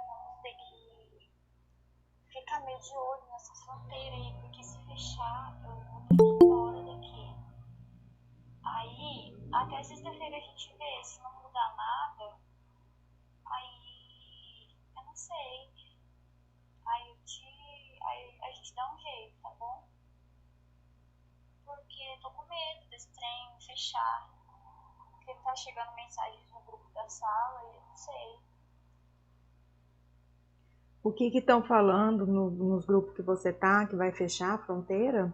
Vamos ter que ficar meio de olho nessa fronteira aí, porque se fechar, eu vou ter que ir embora daqui. Aí, até sexta-feira a gente vê, se não mudar nada, aí eu não sei. Aí a gente dá um jeito, tá bom? Porque tô com medo desse trem fechar. Porque tá chegando mensagens no grupo da sala e eu não sei. O que estão falando nos grupos que você tá, que vai fechar a fronteira?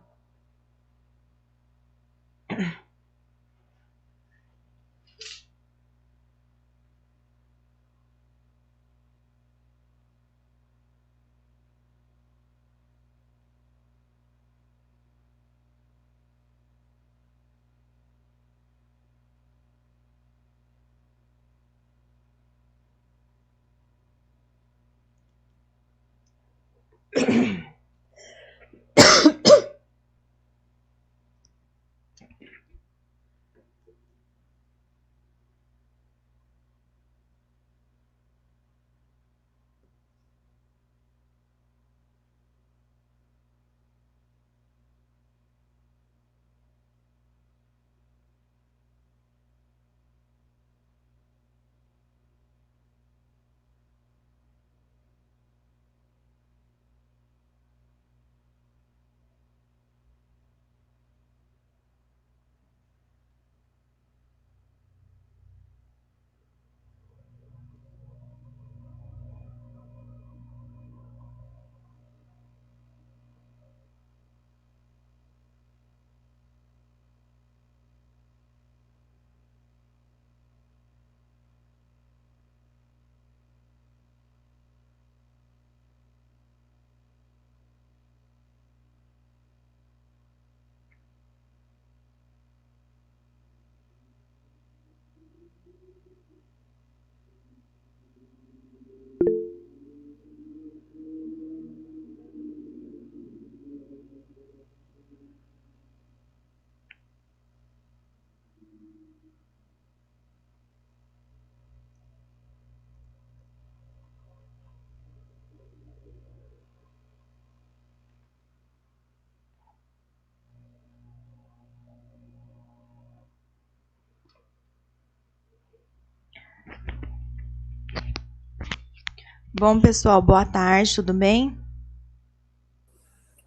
Bom, pessoal, boa tarde, tudo bem?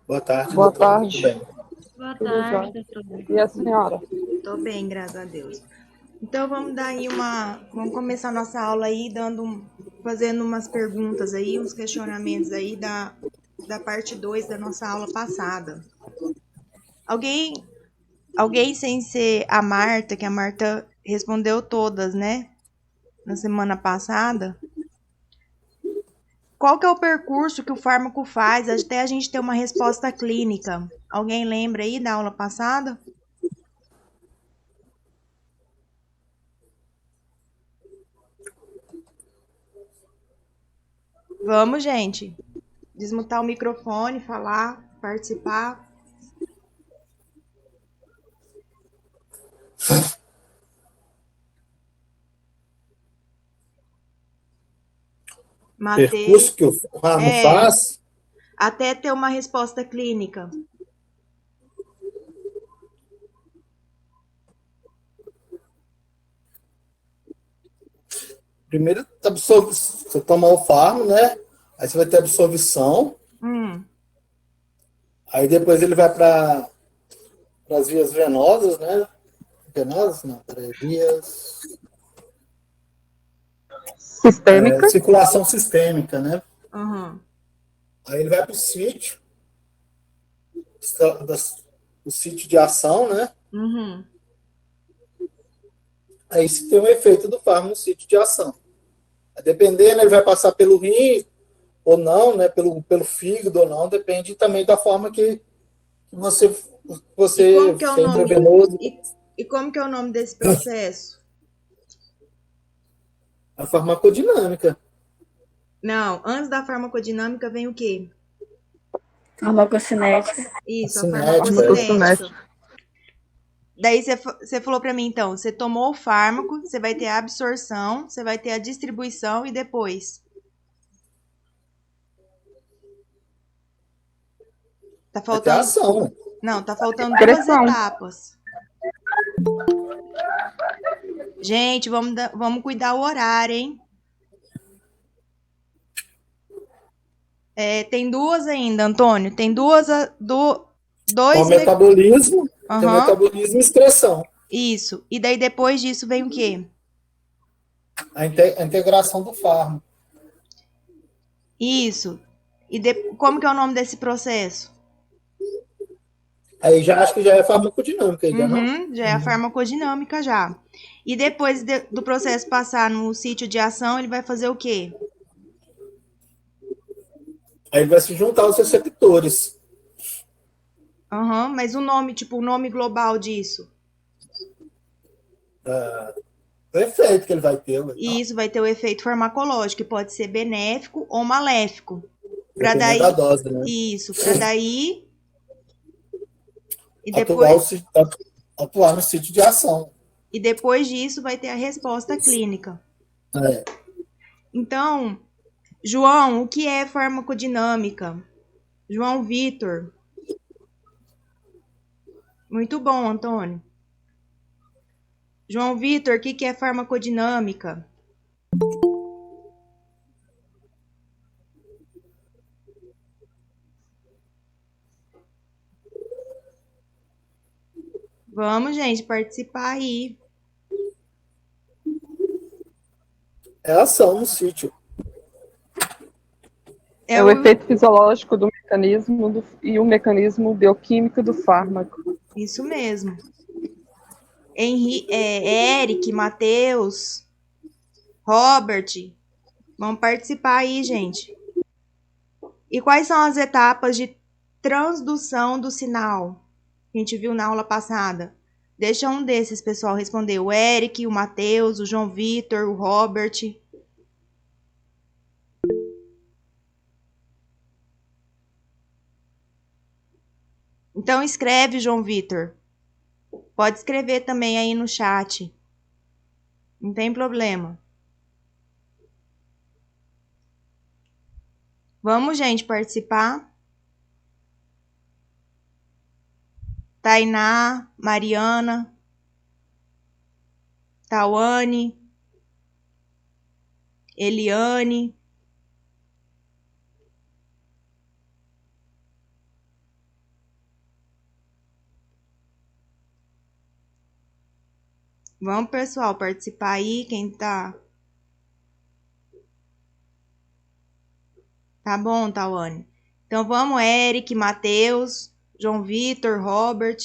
Boa tarde, Boa doutora. tarde. Tudo bem? Boa Tudo tarde, jóia. doutora. E a senhora? Tô bem, graças a Deus. Então vamos dar aí vamos começar nossa aula aí fazendo umas perguntas aí, uns questionamentos aí da parte 2 da nossa aula passada. Alguém sem ser a Marta, que a Marta respondeu todas, né? Na semana passada. Qual que é o percurso que o fármaco faz até a gente ter uma resposta clínica? Alguém lembra aí da aula passada? Vamos, gente. Desmutar o microfone, falar, participar. Percurso Matei. que o ramo É, faz, até ter uma resposta clínica. primeiro você toma o farmo, né? Aí você vai ter absorção, aí depois ele vai para as vias venosas, né? Venosas? Não, peraí, vias. Sistêmica. Circulação sistêmica, né? Uhum. Aí ele vai para o sítio, o sítio de ação, né? Uhum. Aí se tem um efeito do farmo no sítio de ação. Dependendo, ele vai passar pelo rim ou não, né? Pelo fígado ou não, depende também da forma que você, E você como que é o é nome? intravenoso, E como que é o nome desse processo? a farmacodinâmica. Não, antes da farmacodinâmica vem o quê? Farmacocinética. Isso, a Cinética. farmacocinética. Daí você falou para mim, então, você tomou o fármaco, você vai ter a absorção, você vai ter a distribuição e depois. Tá Vai ter faltando. ação. Não, tá faltando duas etapas. Gente, vamos cuidar o horário, hein? Tem duas ainda, Antônio. Tem dois. Com o metabolismo, tem o metabolismo e excreção. Isso. E daí depois disso vem o quê? A integração do fármaco. Isso. Como que é o nome desse processo? Aí já acho que já é farmacodinâmica, aí, já não? Já é a farmacodinâmica já. E depois do processo passar no sítio de ação, ele vai fazer o quê? Aí vai se juntar os receptores. Mas o nome, tipo, o nome global disso. O efeito que ele vai ter, né? E isso vai ter o efeito farmacológico, que pode ser benéfico ou maléfico. Para Dependendo da daí, dose, né? isso, para daí, e Atuar, depois, atuar no sítio de ação. e depois disso vai ter a resposta clínica. É. Então, João, o que é farmacodinâmica? João Vitor. Muito bom, Antônio. João Vitor, o que é farmacodinâmica? Vamos, gente, participar aí. É ação no sítio. É o efeito fisiológico do mecanismo e o mecanismo bioquímico do fármaco. Isso mesmo. Eric, Matheus, Robert, vamos participar aí, gente. E quais são as etapas de transdução do sinal que a gente viu na aula passada? Deixa um desses, pessoal, responder. O Eric, o Matheus, o João Vitor, o Robert. Então escreve, João Vitor. Pode escrever também aí no chat. Não tem problema. Vamos, gente, participar. Tainá, Mariana, Tawane, Eliane. Vamos, pessoal, participar aí. Quem tá. Tá bom, Tawane. Então vamos, Eric, Matheus, João Vitor, Robert.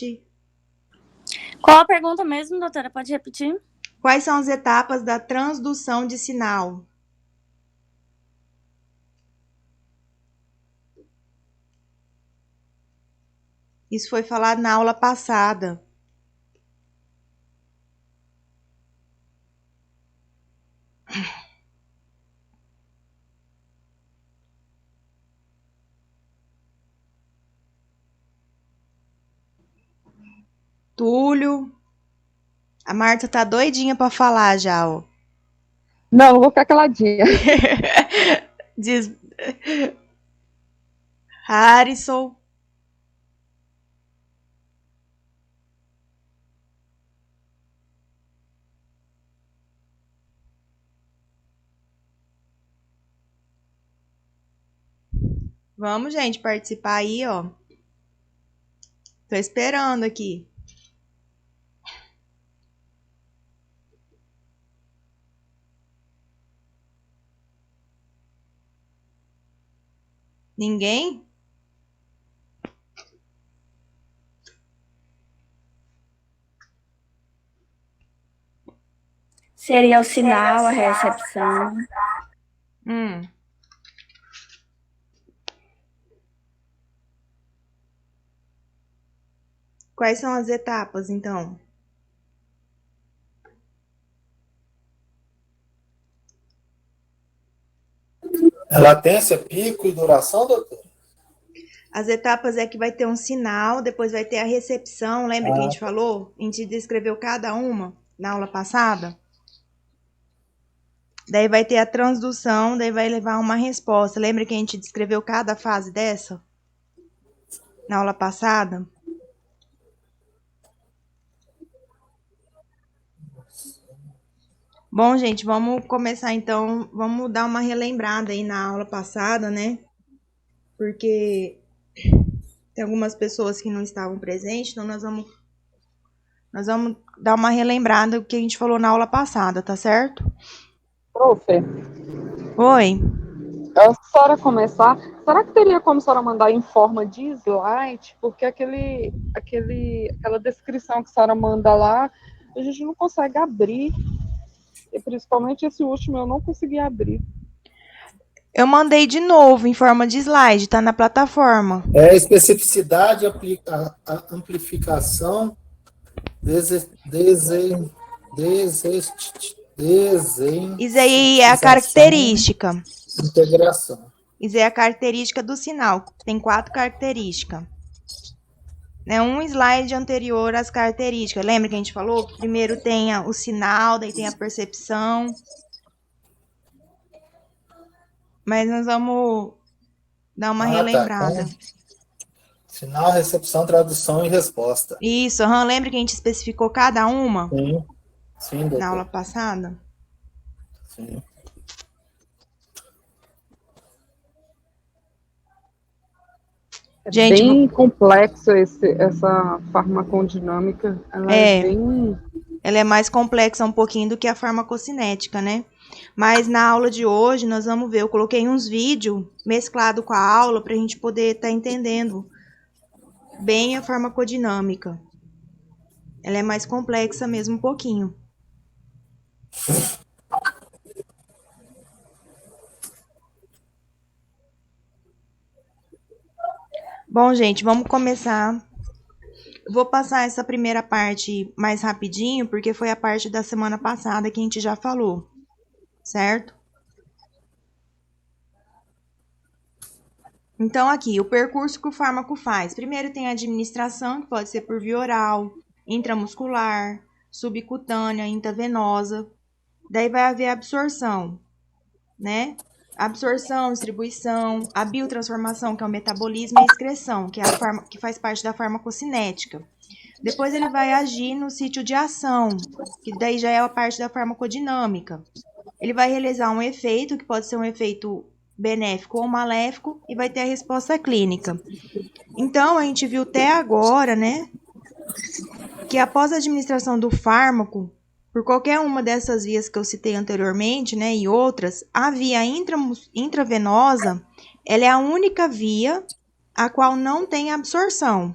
Qual a pergunta mesmo, doutora? Pode repetir? Quais são as etapas da transdução de sinal? Isso foi falado na aula passada. Túlio. A Marta tá doidinha pra falar já, ó. Não vou ficar caladinha. Diz. Harrison. Vamos, gente, participar aí, ó. Tô esperando aqui. Ninguém? Seria o sinal, a recepção. Quais são as etapas, então? É latência, pico e duração, doutor? As etapas é que vai ter um sinal, depois vai ter a recepção. Lembra que a gente falou? A gente descreveu cada uma na aula passada? Daí vai ter a transdução, daí vai levar uma resposta. Lembra que a gente descreveu cada fase dessa? Na aula passada? Bom, gente, vamos começar então. Vamos dar uma relembrada aí na aula passada, né? Porque tem algumas pessoas que não estavam presentes, então nós vamos dar uma relembrada do que a gente falou na aula passada, tá certo? Profe, Oi. a senhora começar, será que teria como a senhora mandar em forma de slide? Porque aquela descrição que a senhora manda lá, a gente não consegue abrir. E principalmente esse último eu não consegui abrir. Eu mandei de novo em forma de slide, tá na plataforma. Especificidade, amplificação, Isso aí é a característica. integração. Isso é a característica do sinal. Tem 4 características. É um slide anterior às características. Lembra que a gente falou que primeiro tem o sinal, daí tem a percepção. Mas nós vamos dar uma relembrada. Tá. Sinal, recepção, tradução e resposta. Isso, lembra que a gente especificou cada uma? Sim, doutor. Na aula passada? Sim. Gente, bem complexo essa farmacodinâmica. Ela é mais complexa um pouquinho do que a farmacocinética, né? Mas na aula de hoje nós vamos ver, eu coloquei uns vídeos mesclados com a aula para a gente poder estar entendendo bem a farmacodinâmica. Ela é mais complexa mesmo um pouquinho. Bom, gente, vamos começar. Vou passar essa primeira parte mais rapidinho, porque foi a parte da semana passada que a gente já falou, certo? Então, aqui, o percurso que o fármaco faz. Primeiro tem a administração, que pode ser por via oral, intramuscular, subcutânea, intravenosa. Daí vai haver a absorção, né? Absorção, distribuição, a biotransformação, que é o metabolismo, e a excreção, que faz parte da farmacocinética. Depois ele vai agir no sítio de ação, que daí já é a parte da farmacodinâmica. Ele vai realizar um efeito, que pode ser um efeito benéfico ou maléfico, e vai ter a resposta clínica. Então, a gente viu até agora, né, que após a administração do fármaco, por qualquer uma dessas vias que eu citei anteriormente, né, e outras, a via intravenosa, ela é a única via a qual não tem absorção.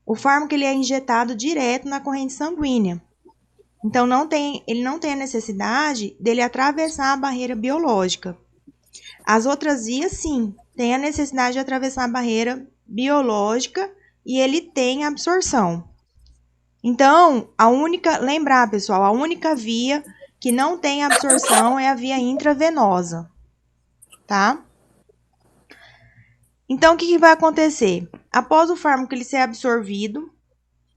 O fármaco ele é injetado direto na corrente sanguínea. Então, ele não tem a necessidade dele atravessar a barreira biológica. As outras vias, sim, tem a necessidade de atravessar a barreira biológica e ele tem absorção. Então, lembrar, pessoal, a única via que não tem absorção é a via intravenosa, tá? Então, o que vai acontecer? Após o fármaco ele ser absorvido,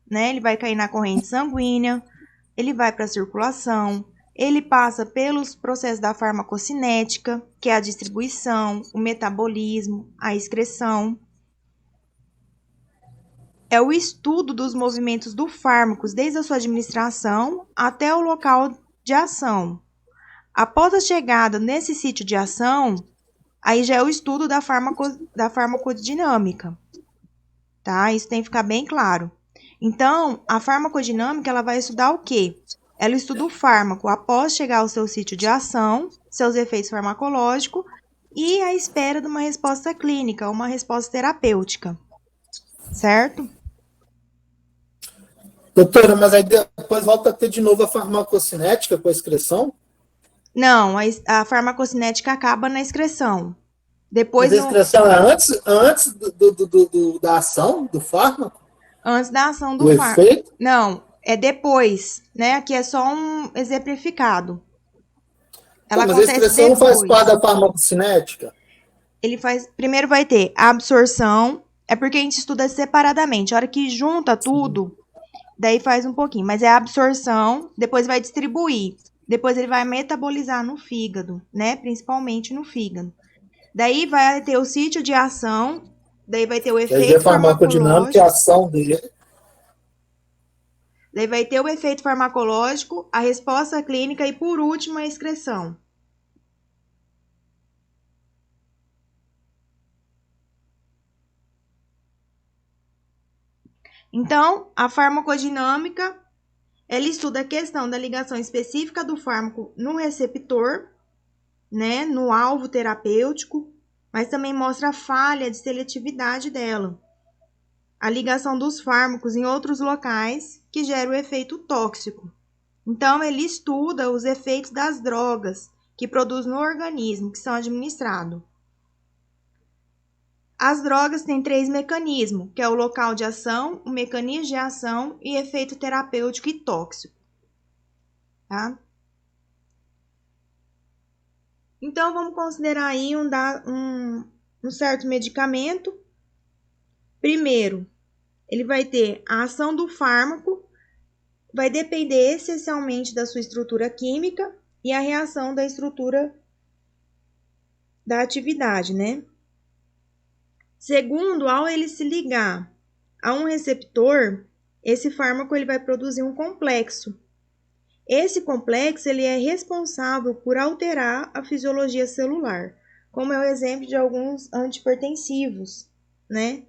né, ele vai cair na corrente sanguínea, ele vai para a circulação, ele passa pelos processos da farmacocinética, que é a distribuição, o metabolismo, a excreção. É o estudo dos movimentos do fármaco desde a sua administração até o local de ação. Após a chegada nesse sítio de ação, aí já é o estudo da farmacodinâmica, tá? Isso tem que ficar bem claro. Então, a farmacodinâmica, ela vai estudar o quê? Ela estuda o fármaco após chegar ao seu sítio de ação, seus efeitos farmacológicos e a espera de uma resposta clínica, uma resposta terapêutica, certo? Doutora, mas aí depois volta a ter de novo a farmacocinética com a excreção? Não, a farmacocinética acaba na excreção. Depois mas a excreção é antes da ação do fármaco? Antes da ação do fármaco. Efeito? Não, é depois, né? Aqui é só um exemplificado. Ela mas a excreção não faz parte da farmacocinética? Primeiro vai ter a absorção, é porque a gente estuda separadamente. A hora que junta tudo, daí faz um pouquinho. Mas é a absorção, depois vai distribuir. Depois ele vai metabolizar no fígado, né? Principalmente no fígado. Daí vai ter o sítio de ação, daí vai ter o efeito farmacológico. A ação dele. Daí vai ter o efeito farmacológico, a resposta clínica e, por último, a excreção. Então, a farmacodinâmica, ela estuda a questão da ligação específica do fármaco no receptor né, no alvo terapêutico, mas também mostra a falha de seletividade dela. A ligação dos fármacos em outros locais que gera o efeito tóxico. Então, ele estuda os efeitos das drogas que produz no organismo, que são administrados. As drogas têm 3 mecanismos, que é o local de ação, o mecanismo de ação e efeito terapêutico e tóxico. Tá? Então, vamos considerar aí um certo medicamento. Primeiro, ele vai ter a ação do fármaco, vai depender essencialmente da sua estrutura química e a reação da estrutura da atividade, né? Segundo, ao ele se ligar a um receptor, esse fármaco ele vai produzir um complexo. Esse complexo ele é responsável por alterar a fisiologia celular, como é o exemplo de alguns antipertensivos, né?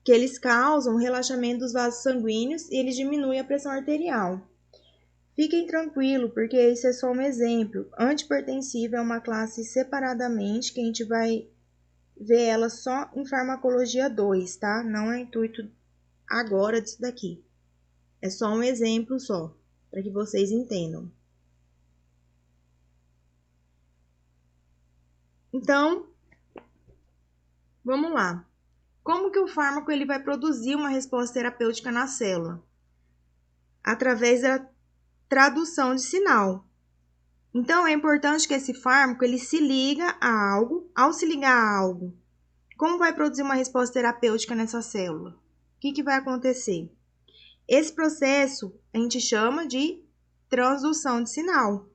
Que eles causam relaxamento dos vasos sanguíneos e eles diminuem a pressão arterial. Fiquem tranquilos, porque esse é só um exemplo. Antipertensivo é uma classe separadamente, que a gente vai ver ela só em farmacologia 2, tá? Não é intuito agora disso daqui. É só um exemplo só, para que vocês entendam. Então, vamos lá. Como que o fármaco ele vai produzir uma resposta terapêutica na célula? Através da tradução de sinal. Então, é importante que esse fármaco ele se liga a algo. Ao se ligar a algo, como vai produzir uma resposta terapêutica nessa célula? O que vai acontecer? Esse processo a gente chama de transdução de sinal.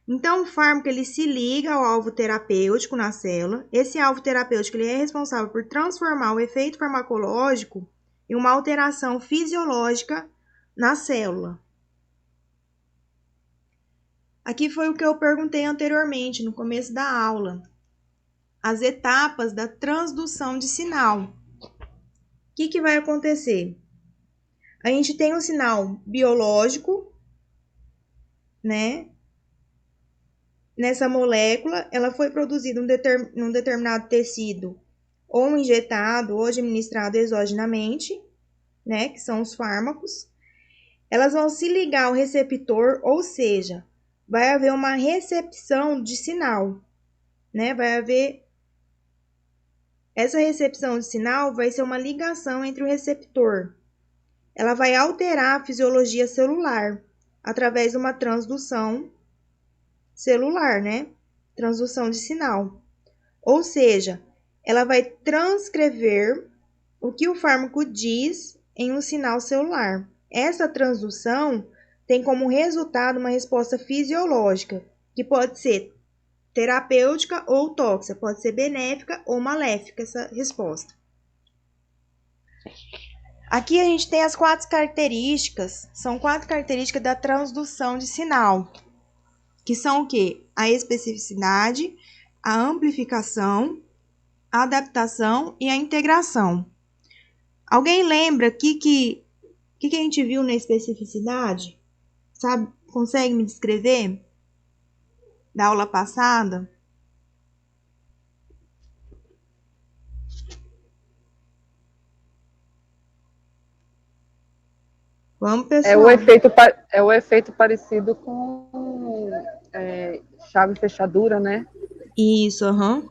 Então, o fármaco ele se liga ao alvo terapêutico na célula. Esse alvo terapêutico ele é responsável por transformar o efeito farmacológico em uma alteração fisiológica na célula. Aqui foi o que eu perguntei anteriormente, no começo da aula. As etapas da transdução de sinal. O que vai acontecer? A gente tem um sinal biológico, né? Nessa molécula, ela foi produzida num determinado tecido, ou injetado, ou administrado exogenamente, né? Que são os fármacos. Elas vão se ligar ao receptor, ou seja, vai haver uma recepção de sinal, né? Vai haver essa recepção de sinal vai ser uma ligação entre o receptor. Ela vai alterar a fisiologia celular através de uma transdução celular, né? Transdução de sinal. Ou seja, ela vai transcrever o que o fármaco diz em um sinal celular. Essa transdução tem como resultado uma resposta fisiológica, que pode ser terapêutica ou tóxica, pode ser benéfica ou maléfica essa resposta. Aqui a gente tem as 4 características, são 4 características da transdução de sinal, que são o quê? A especificidade, a amplificação, a adaptação e a integração. Alguém lembra que a gente viu na especificidade? Sabe, consegue me descrever? Da aula passada? Vamos, pessoal. É o efeito parecido com chave e fechadura, né? Isso, aham.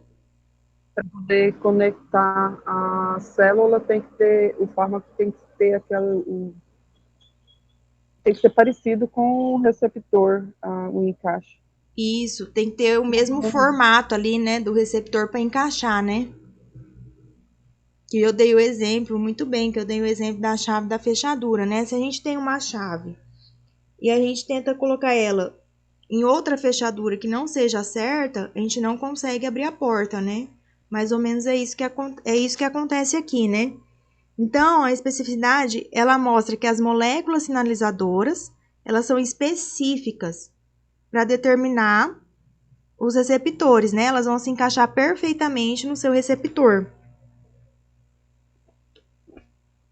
Para poder conectar a célula, o fármaco tem que ter tem que ser parecido com o receptor, o encaixe. Isso, tem que ter o mesmo formato ali, né, do receptor para encaixar, né? Que eu dei o exemplo, muito bem, que eu dei o exemplo da chave da fechadura, né? Se a gente tem uma chave e a gente tenta colocar ela em outra fechadura que não seja certa, a gente não consegue abrir a porta, né? Mais ou menos é isso que acontece aqui, né? Então, a especificidade, ela mostra que as moléculas sinalizadoras, elas são específicas para determinar os receptores, né? Elas vão se encaixar perfeitamente no seu receptor.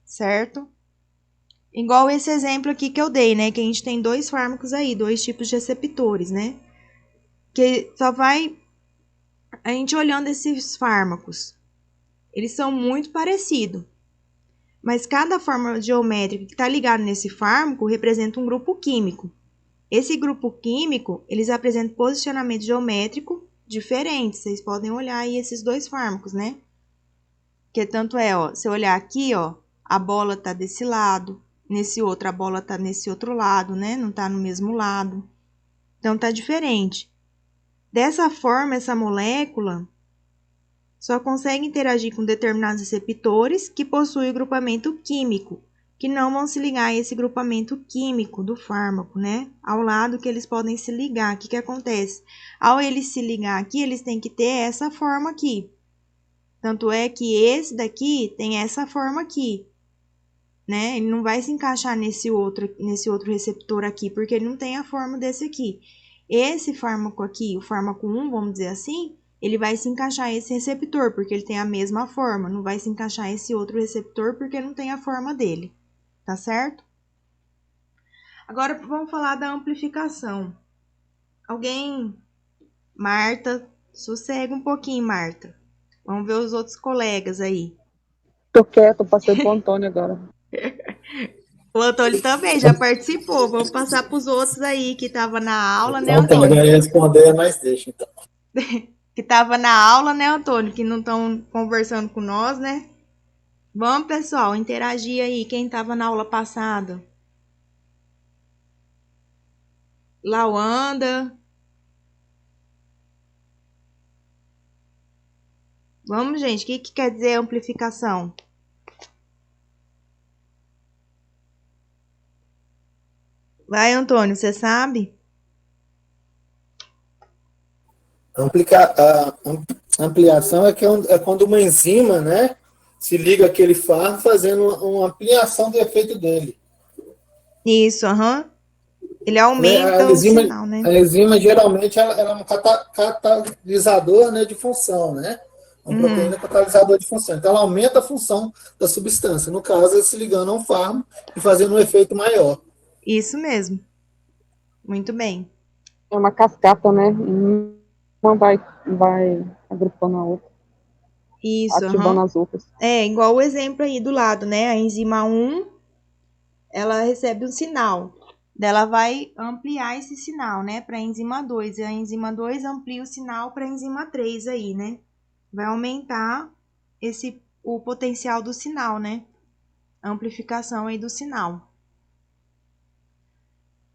Certo? Igual esse exemplo aqui que eu dei, né? Que a gente tem 2 fármacos aí, 2 tipos de receptores, né? que só vai a gente olhando esses fármacos. Eles são muito parecidos, mas cada forma geométrica que está ligada nesse fármaco representa um grupo químico. Esse grupo químico, eles apresentam posicionamento geométrico diferente. Vocês podem olhar aí esses dois fármacos, né? Que tanto é, ó, se eu olhar aqui, ó, a bola tá desse lado, nesse outro a bola tá nesse outro lado, né? Não tá no mesmo lado. Então tá diferente. Dessa forma, essa molécula só consegue interagir com determinados receptores que possuem grupamento químico, que não vão se ligar a esse grupamento químico do fármaco, né? Ao lado que eles podem se ligar. O que acontece? Ao eles se ligar aqui, eles têm que ter essa forma aqui. Tanto é que esse daqui tem essa forma aqui, né? Ele não vai se encaixar nesse outro receptor aqui, porque ele não tem a forma desse aqui. Esse fármaco aqui, o fármaco 1, vamos dizer assim, ele vai se encaixar esse receptor, porque ele tem a mesma forma. Não vai se encaixar esse outro receptor, porque não tem a forma dele. Tá certo? Agora vamos falar da amplificação. Alguém? Marta, sossega um pouquinho, Marta. Vamos ver os outros colegas aí. Tô quieto, passei pro Antônio agora. O Antônio também já participou. Vamos passar para os outros aí que estavam na aula, né, Então, Antônio? vai responder, mas deixa, então. Que estavam na aula, né, Antônio? Que não estão conversando com nós, né? Vamos, pessoal, interagir aí. Quem estava na aula passada? Lawanda. Vamos, gente. O que quer dizer amplificação? Vai, Antônio, você sabe? Ampliação é quando uma enzima, né, se liga àquele fármaco fazendo uma ampliação do efeito dele. Isso, aham. Ele A aumenta o enzima, sinal, né? a enzima geralmente ela é um catalisador, né, de função, né? Uma proteína catalisador de função. Então ela aumenta a função da substância. No caso, ela se ligando a um fármaco e fazendo um efeito maior. Isso mesmo. Muito bem. É uma cascata, né? Uma vai agrupando a outra, Isso, ativando aham. as outras. É, igual o exemplo aí do lado, né? A enzima 1, ela recebe um sinal. Ela vai ampliar esse sinal, né? Para a enzima 2. E a enzima 2 amplia o sinal para a enzima 3 aí, né? Vai aumentar o potencial do sinal, né? A amplificação aí do sinal.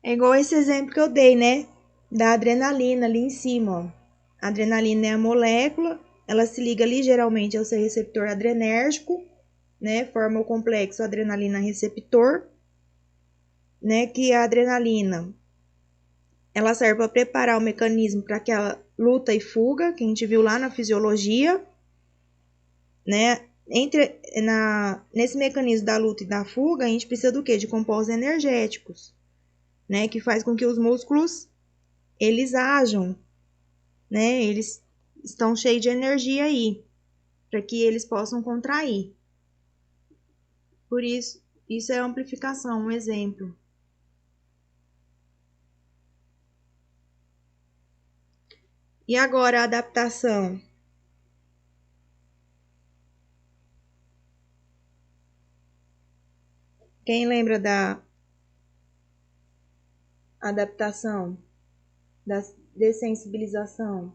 É igual esse exemplo que eu dei, né? Da adrenalina ali em cima, ó. A adrenalina é a molécula, ela se liga ligeiramente ao seu receptor adrenérgico, né? Forma o complexo adrenalina-receptor, né? Que a adrenalina, ela serve para preparar o mecanismo para aquela luta e fuga, que a gente viu lá na fisiologia, né? Nesse mecanismo da luta e da fuga, a gente precisa do quê? De compostos energéticos, né? Que faz com que os músculos, eles ajam, né? Eles estão cheios de energia aí, para que eles possam contrair. Por isso, isso é amplificação, um exemplo. E agora a adaptação. Quem lembra da adaptação, da dessensibilização?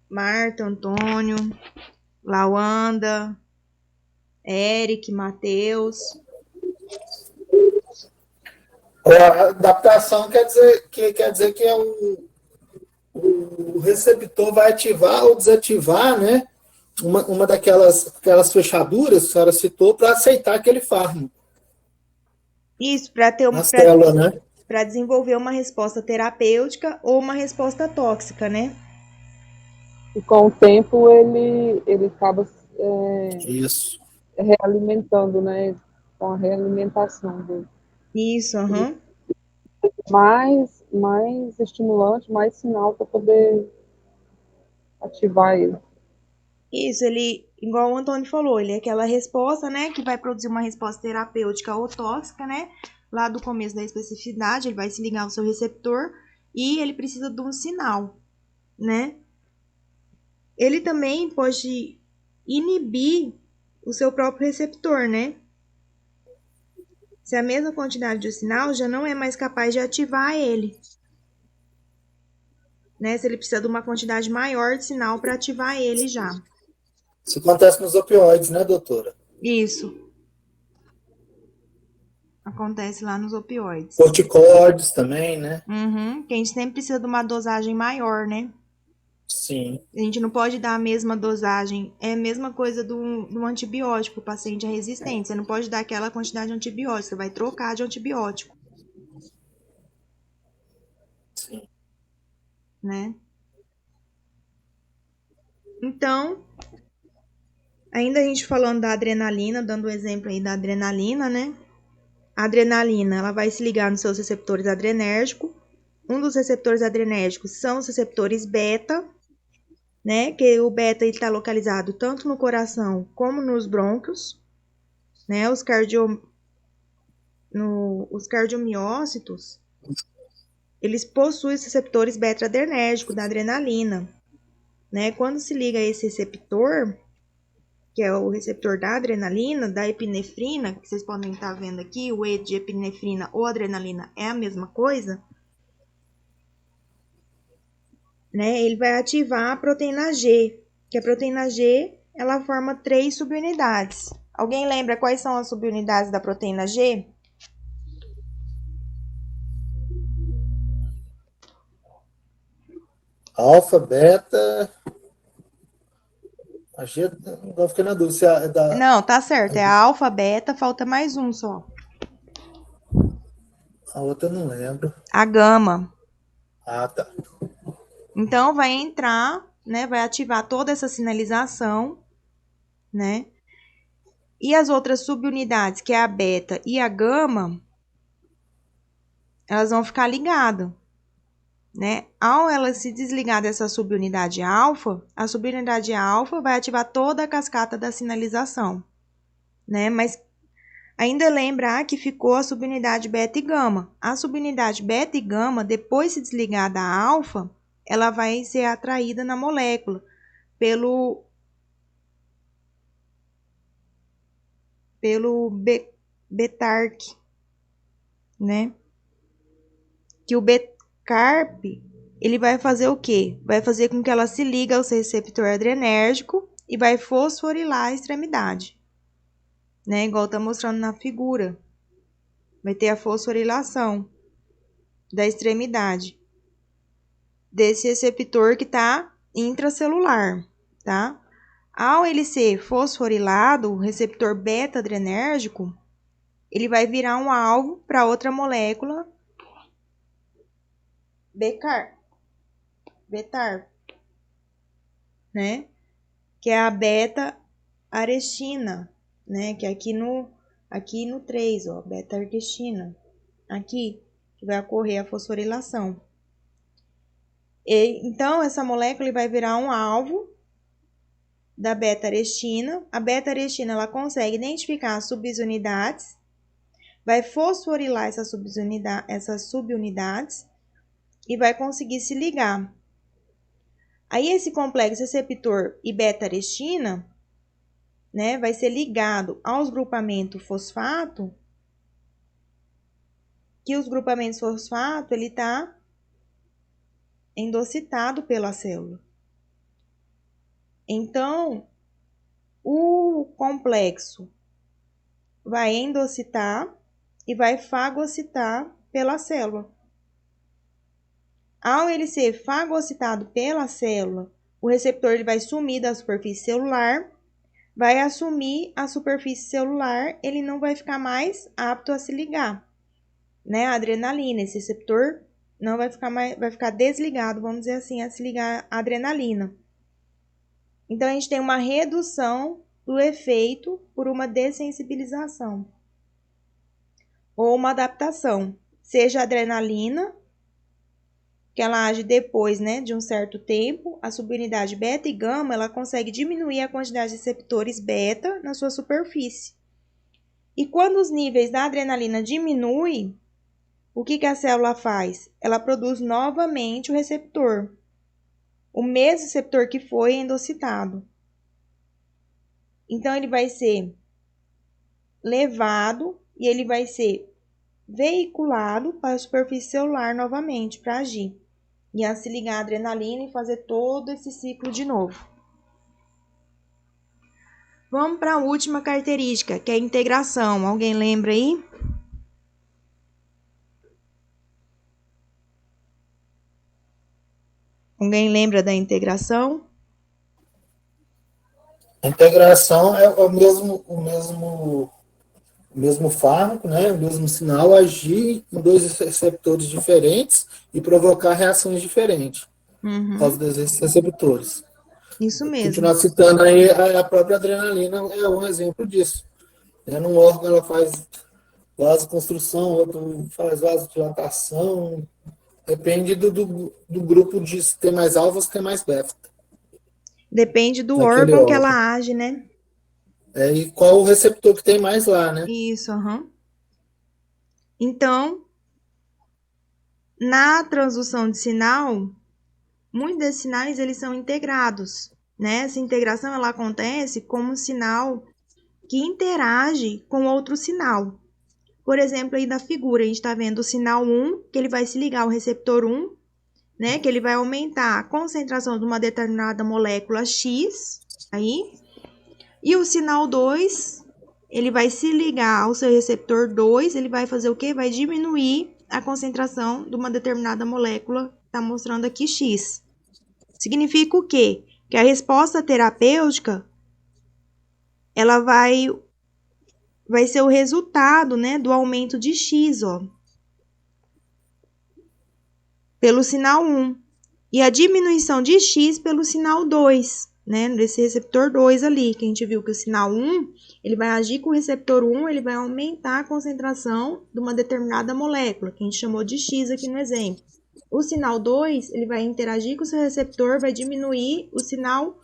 Marta, Antônio, Lawanda, Eric, Matheus. A adaptação quer dizer que é o receptor vai ativar ou desativar, né, uma aquelas fechaduras que a senhora citou para aceitar aquele fármaco. Isso, para ter Na célula, né? para desenvolver uma resposta terapêutica ou uma resposta tóxica, né? E com o tempo ele acaba Isso. realimentando, né? Com a realimentação dele. Isso, aham. Mais estimulante, mais sinal para poder ativar ele. Isso, ele, igual o Antônio falou, ele é aquela resposta, né, que vai produzir uma resposta terapêutica ou tóxica, né, lá do começo da especificidade, ele vai se ligar ao seu receptor e ele precisa de um sinal, né? Ele também pode inibir o seu próprio receptor, né? Se a mesma quantidade de sinal já não é mais capaz de ativar ele, né? Se ele precisa de uma quantidade maior de sinal para ativar ele já. Isso acontece nos opioides, né, doutora? Isso. Acontece lá nos opioides. Corticóides também, né? Uhum, que a gente sempre precisa de uma dosagem maior, né? Sim. A gente não pode dar a mesma dosagem. É a mesma coisa do antibiótico. O paciente é resistente. Você não pode dar aquela quantidade de antibiótico. Você vai trocar de antibiótico, Sim. né? Então, ainda a gente falando da adrenalina, dando o exemplo aí da adrenalina, né? A adrenalina, ela vai se ligar nos seus receptores adrenérgicos. Um dos receptores adrenérgicos são os receptores beta, né? Que o beta está localizado tanto no coração como nos brônquios, né? Os cardiomiócitos, eles possuem os receptores beta-adrenérgicos da adrenalina, né? Quando se liga a esse receptor, que é o receptor da adrenalina, da epinefrina, que vocês podem estar vendo aqui, o E de epinefrina ou adrenalina é a mesma coisa, né? Ele vai ativar a proteína G, que a proteína G, ela forma 3 subunidades. Alguém lembra quais são as subunidades da proteína G? Alfa, beta. Agora fiquei na dúvida se é da. Não, tá certo, é a alfa, beta, falta mais um só. A outra eu não lembro. A gama. Ah, tá. Então, vai entrar, né? Vai ativar toda essa sinalização, né? E as outras subunidades, que é a beta e a gama, elas vão ficar ligadas, né? Ao ela se desligar dessa subunidade alfa, a subunidade alfa vai ativar toda a cascata da sinalização, né? Mas ainda lembrar que ficou a subunidade beta e gama. A subunidade beta e gama, depois de se desligar da alfa, ela vai ser atraída na molécula pelo Betark, né? Que o Becarp, ele vai fazer o quê? Vai fazer com que ela se ligue ao seu receptor adrenérgico e vai fosforilar a extremidade, né? Igual tá mostrando na figura. Vai ter a fosforilação da extremidade desse receptor que tá intracelular, tá? Ao ele ser fosforilado, o receptor beta-adrenérgico, ele vai virar um alvo para outra molécula, Betar, né? Que é a beta-arestina, né? Que é aqui no 3, ó, beta-arquestina. Aqui, que vai ocorrer a fosforilação. Então, essa molécula vai virar um alvo da beta-arestina. A beta-arestina, ela consegue identificar as subunidades, vai fosforilar essas subunidades e vai conseguir se ligar. Aí, esse complexo receptor e beta-arestina, né, vai ser ligado aos grupamentos fosfato, que os grupamentos fosfato, ele tá endocitado pela célula. Então, o complexo vai endocitar e vai fagocitar pela célula. Ao ele ser fagocitado pela célula, o receptor ele vai sumir da superfície celular, vai assumir a superfície celular, ele não vai ficar mais apto a se ligar, né? A adrenalina, esse receptor não vai ficar mais, vai ficar desligado, vamos dizer assim, a se ligar a adrenalina. Então, a gente tem uma redução do efeito por uma dessensibilização ou uma adaptação, seja a adrenalina, que ela age depois, né, de um certo tempo, a subunidade beta e gama, ela consegue diminuir a quantidade de receptores beta na sua superfície. E quando os níveis da adrenalina diminuem, o que a célula faz? Ela produz novamente o receptor. O mesmo receptor que foi endocitado. Então, ele vai ser levado e ele vai ser veiculado para a superfície celular novamente para agir. E a se ligar a adrenalina e fazer todo esse ciclo de novo. Vamos para a última característica, que é a integração. Alguém lembra aí? Alguém lembra da integração? A integração é o mesmo fármaco, né, o mesmo sinal agir em dois receptores diferentes e provocar reações diferentes por causa desses receptores. Isso mesmo. Continuar citando aí, a própria adrenalina é um exemplo disso. Num órgão ela faz vasoconstrução, outro faz vasodilatação. Depende do grupo de se tem mais alfa ou se tem mais beta. Depende do Naquele órgão que órgão. ela age, né? E qual o receptor que tem mais lá, né? Isso, aham. Então, na transdução de sinal, muitos desses sinais eles são integrados, né? Essa integração ela acontece como um sinal que interage com outro sinal. Por exemplo, aí da figura, a gente está vendo o sinal 1, que ele vai se ligar ao receptor 1, né? Que ele vai aumentar a concentração de uma determinada molécula X, aí. E o sinal 2, ele vai se ligar ao seu receptor 2, ele vai fazer o quê? Vai diminuir a concentração de uma determinada molécula, está mostrando aqui X. Significa o quê? Que a resposta terapêutica, ela vai ser o resultado, né, do aumento de X, ó, pelo sinal 1. E a diminuição de X pelo sinal 2, né, desse receptor 2 ali, que a gente viu que o sinal 1, ele vai agir com o receptor 1, ele vai aumentar a concentração de uma determinada molécula, que a gente chamou de X aqui no exemplo. O sinal 2, ele vai interagir com o seu receptor, vai diminuir o sinal,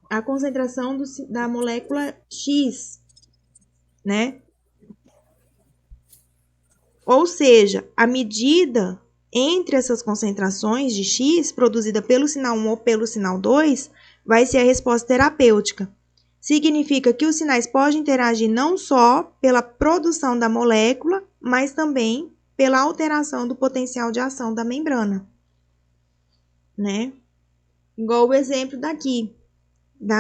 a concentração da molécula X, né? Ou seja, a medida entre essas concentrações de X produzida pelo sinal 1 ou pelo sinal 2 vai ser a resposta terapêutica. Significa que os sinais podem interagir não só pela produção da molécula, mas também pela alteração do potencial de ação da membrana, né? Igual o exemplo daqui, que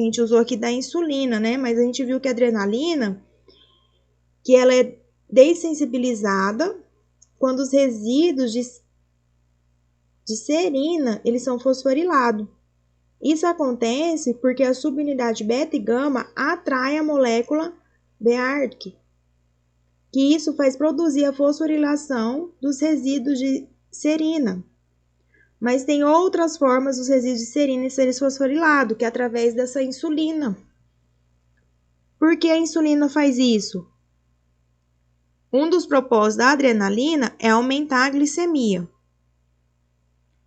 a gente usou aqui da insulina, né? Mas a gente viu que a adrenalina, que ela é dessensibilizada quando os resíduos de serina, eles são fosforilados. Isso acontece porque a subunidade beta e gama atrai a molécula BARC, que isso faz produzir a fosforilação dos resíduos de serina. Mas tem outras formas dos resíduos de serina serem fosforilados, que é através dessa insulina. Por que a insulina faz isso? Um dos propósitos da adrenalina é aumentar a glicemia.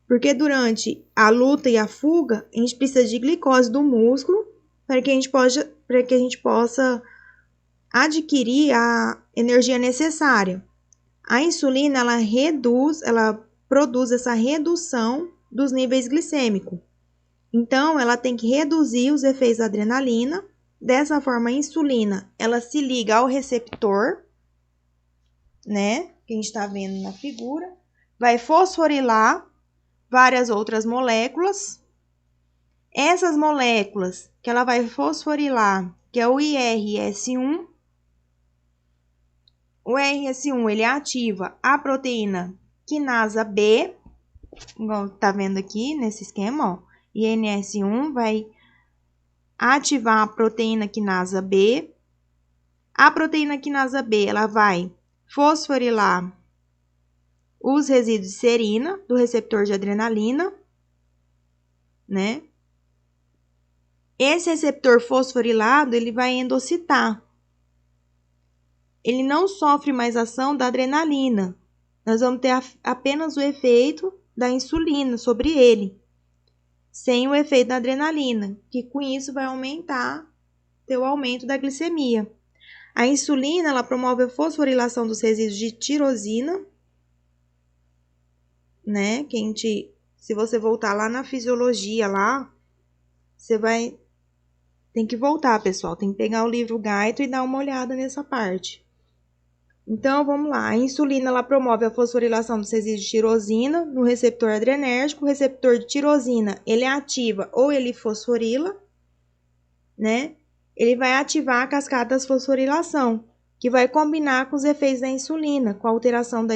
Porque durante a luta e a fuga, a gente precisa de glicose do músculo para que a gente possa adquirir a energia necessária. A insulina, ela produz essa redução dos níveis glicêmicos. Então, ela tem que reduzir os efeitos da adrenalina. Dessa forma, a insulina, ela se liga ao receptor, né? Que a gente está vendo na figura. Vai fosforilar várias outras moléculas. Essas moléculas que ela vai fosforilar, que é o IRS1. O IRS1, ele ativa a proteína quinasa B, igual tá vendo aqui nesse esquema, ó. INS1 vai ativar a proteína quinasa B. A proteína quinasa B, ela vai fosforilar os resíduos de serina do receptor de adrenalina, né? Esse receptor fosforilado, ele vai endocitar. Ele não sofre mais ação da adrenalina. Nós vamos ter apenas o efeito da insulina sobre ele, sem o efeito da adrenalina, que com isso vai aumentar ter o aumento da glicemia. A insulina, ela promove a fosforilação dos resíduos de tirosina, né? Se você voltar lá na fisiologia lá, tem que voltar, pessoal, tem que pegar o livro Gaito e dar uma olhada nessa parte. Então, vamos lá. A insulina, ela promove a fosforilação dos resíduos de tirosina no receptor adrenérgico. O receptor de tirosina, ele ativa ou ele fosforila, né? Ele vai ativar a cascata da fosforilação, que vai combinar com os efeitos da insulina, com a alteração da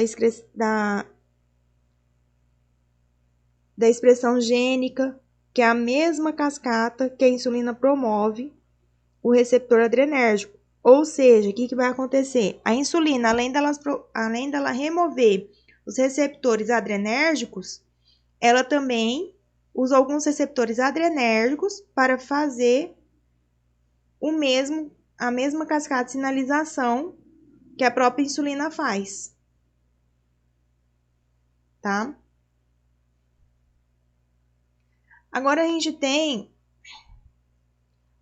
expressão gênica, que é a mesma cascata que a insulina promove o receptor adrenérgico. Ou seja, o que vai acontecer? A insulina, além dela remover os receptores adrenérgicos, ela também usa alguns receptores adrenérgicos para fazer a mesma cascata de sinalização que a própria insulina faz. Tá? Agora a gente tem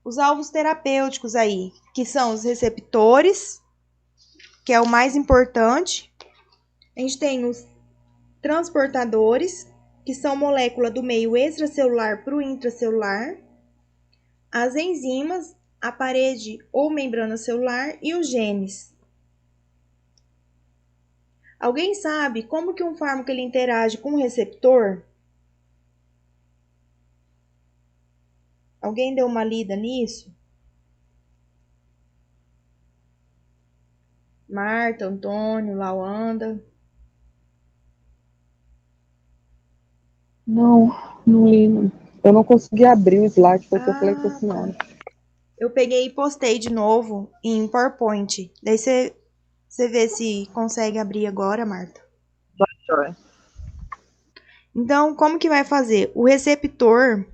os alvos terapêuticos aí, que são os receptores, que é o mais importante. A gente tem os transportadores, que são moléculas do meio extracelular para o intracelular. As enzimas, a parede ou membrana celular e os genes. Alguém sabe como que um fármaco ele interage com o receptor? Alguém deu uma lida nisso? Marta, Antônio, Lawanda. Não li. Não. Eu não consegui abrir o slide porque eu falei com a senhora. Eu peguei e postei de novo em PowerPoint. Daí você vê se consegue abrir agora, Marta. Vai. Então, como que vai fazer? O receptor,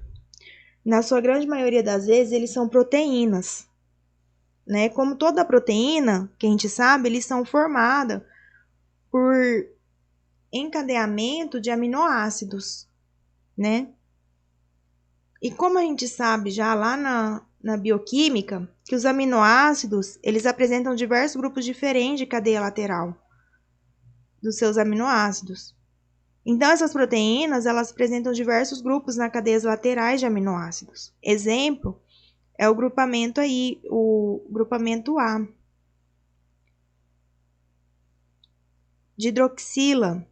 na sua grande maioria das vezes, eles são proteínas. Né? Como toda proteína, que a gente sabe, eles são formados por encadeamento de aminoácidos, né? E como a gente sabe já lá na bioquímica, que os aminoácidos, eles apresentam diversos grupos diferentes de cadeia lateral dos seus aminoácidos. Então, essas proteínas, elas apresentam diversos grupos na cadeias laterais de aminoácidos. Exemplo é o grupamento aí, o grupamento A. De hidroxila,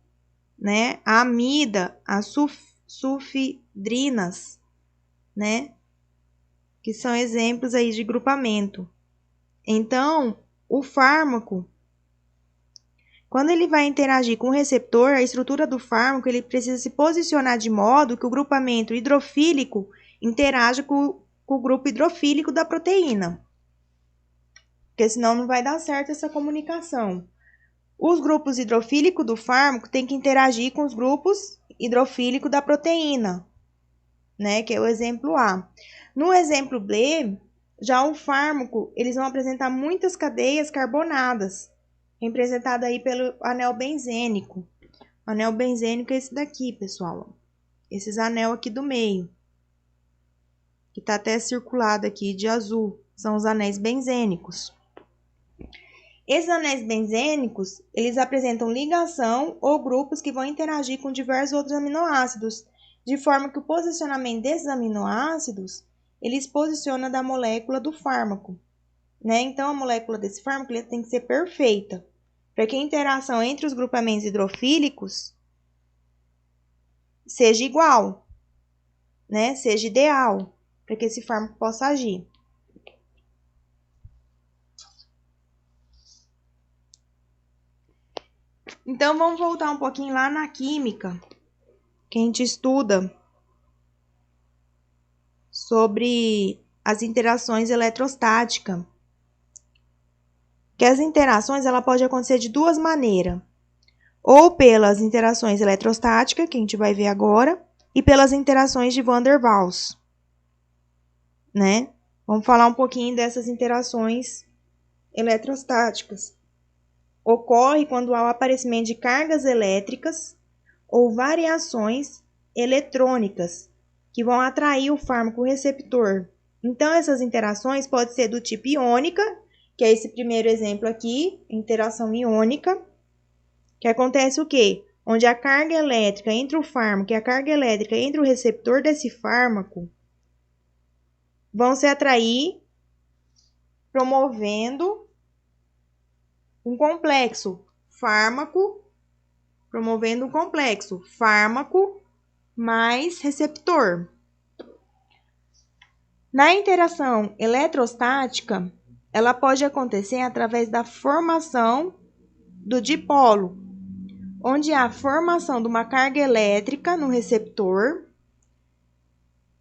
né? A amida, as sulfidrinas, né? Que são exemplos aí de grupamento. Então, o fármaco, quando ele vai interagir com o receptor, a estrutura do fármaco, ele precisa se posicionar de modo que o grupamento hidrofílico interaja com o grupo hidrofílico da proteína. Porque senão não vai dar certo essa comunicação. Os grupos hidrofílicos do fármaco têm que interagir com os grupos hidrofílicos da proteína, né? Que é o exemplo A. No exemplo B, já o fármaco, eles vão apresentar muitas cadeias carbonadas, representado aí pelo anel benzênico. O anel benzênico é esse daqui, pessoal. Esses anel aqui do meio, que tá até circulado aqui de azul, são os anéis benzênicos. Esses anéis benzênicos, eles apresentam ligação ou grupos que vão interagir com diversos outros aminoácidos, de forma que o posicionamento desses aminoácidos, eles posicionam da molécula do fármaco, né? Então, a molécula desse fármaco tem que ser perfeita, para que a interação entre os grupamentos hidrofílicos seja igual, né? Seja ideal, para que esse fármaco possa agir. Então, vamos voltar um pouquinho lá na química, que a gente estuda sobre as interações eletrostáticas. Que as interações ela pode acontecer de duas maneiras. Ou pelas interações eletrostáticas, que a gente vai ver agora, e pelas interações de Van der Waals, né? Vamos falar um pouquinho dessas interações eletrostáticas. Ocorre quando há o aparecimento de cargas elétricas ou variações eletrônicas que vão atrair o fármaco receptor Então, essas interações podem ser do tipo iônica, que é esse primeiro exemplo aqui, interação iônica, que acontece o quê? Onde a carga elétrica entre o fármaco e a carga elétrica entre o receptor desse fármaco vão se atrair, promovendo um complexo fármaco, mais receptor. Na interação eletrostática, ela pode acontecer através da formação do dipolo, onde há a formação de uma carga elétrica no receptor.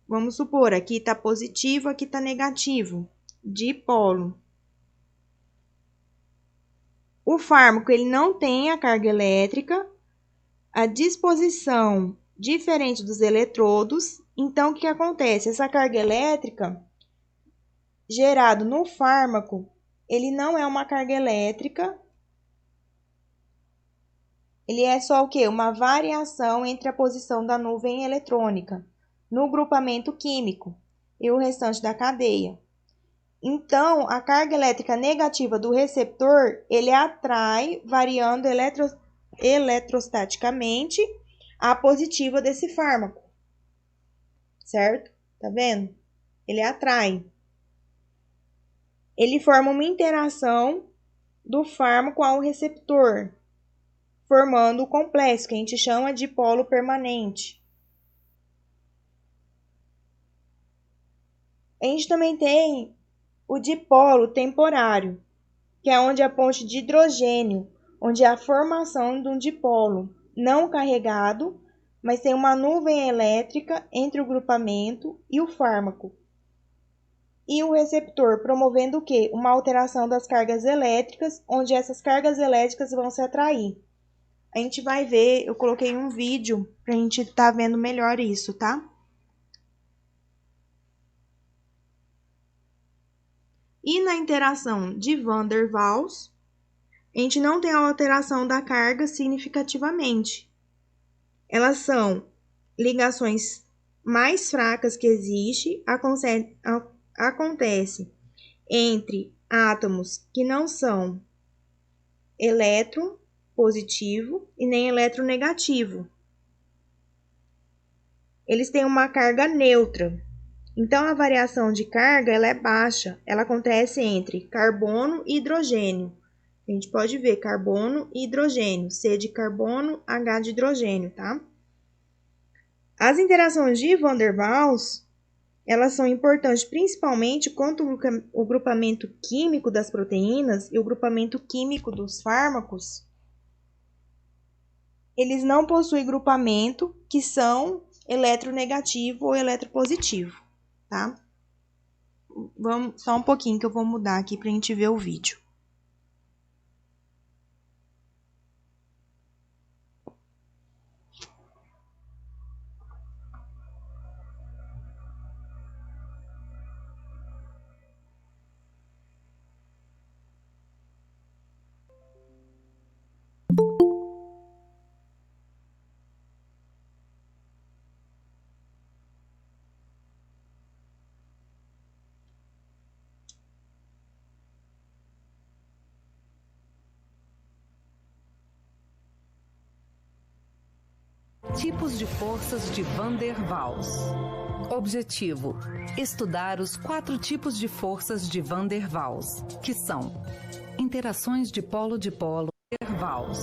Vamos supor, aqui está positivo, aqui está negativo, dipolo. O fármaco ele não tem a carga elétrica, a disposição diferente dos eletrodos. Então, o que acontece? Essa carga elétrica gerada no fármaco, ele não é uma carga elétrica, ele é só o quê? Uma variação entre a posição da nuvem eletrônica no grupamento químico e o restante da cadeia. Então, a carga elétrica negativa do receptor, ele atrai, variando eletrostaticamente, a positiva desse fármaco. Certo? Tá vendo? Ele atrai. Ele forma uma interação do fármaco ao receptor, formando o complexo, que a gente chama de dipolo permanente. A gente também tem o dipolo temporário, que é onde a ponte de hidrogênio, onde há a formação de um dipolo não carregado, mas tem uma nuvem elétrica entre o grupamento e o fármaco. E o receptor, promovendo o quê? Uma alteração das cargas elétricas, onde essas cargas elétricas vão se atrair. A gente vai ver, eu coloquei um vídeo para a gente estar vendo melhor isso, tá? E na interação de Van der Waals, a gente não tem a alteração da carga significativamente. Elas são ligações mais fracas que existe, acontece entre átomos que não são elétron positivo e nem eletronegativo. Eles têm uma carga neutra. Então, a variação de carga ela é baixa. Ela acontece entre carbono e hidrogênio. A gente pode ver carbono e hidrogênio. C de carbono, H de hidrogênio, tá? As interações de Van der Waals, elas são importantes principalmente quanto o grupamento químico das proteínas e o grupamento químico dos fármacos. Eles não possuem grupamento que são eletronegativo ou eletropositivo, tá? Vamos só um pouquinho que eu vou mudar aqui para a gente ver o vídeo. Tipos de forças de Van der Waals. Objetivo: estudar os 4 tipos de forças de Van der Waals, que são interações dipolo-dipolo Van der Waals.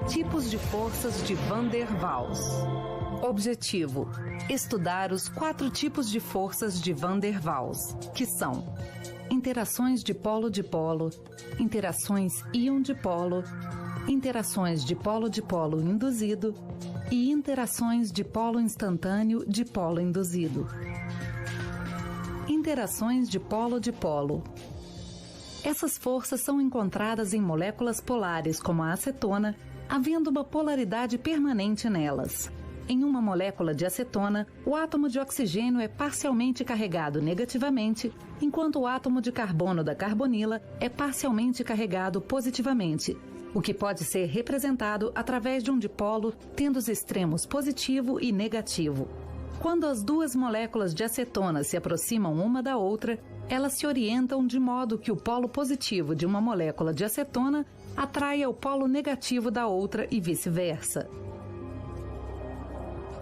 Tipos de forças de Van der Waals. Objetivo: estudar os 4 tipos de forças de Van der Waals, que são interações dipolo-dipolo, interações íon-dipolo, interações de polo induzido e interações de polo instantâneo de polo induzido. Interações de polo. Essas forças são encontradas em moléculas polares como a acetona, havendo uma polaridade permanente nelas. Em uma molécula de acetona, o átomo de oxigênio é parcialmente carregado negativamente, enquanto o átomo de carbono da carbonila é parcialmente carregado positivamente, o que pode ser representado através de um dipolo tendo os extremos positivo e negativo. Quando as duas moléculas de acetona se aproximam uma da outra, elas se orientam de modo que o polo positivo de uma molécula de acetona atraia o polo negativo da outra e vice-versa.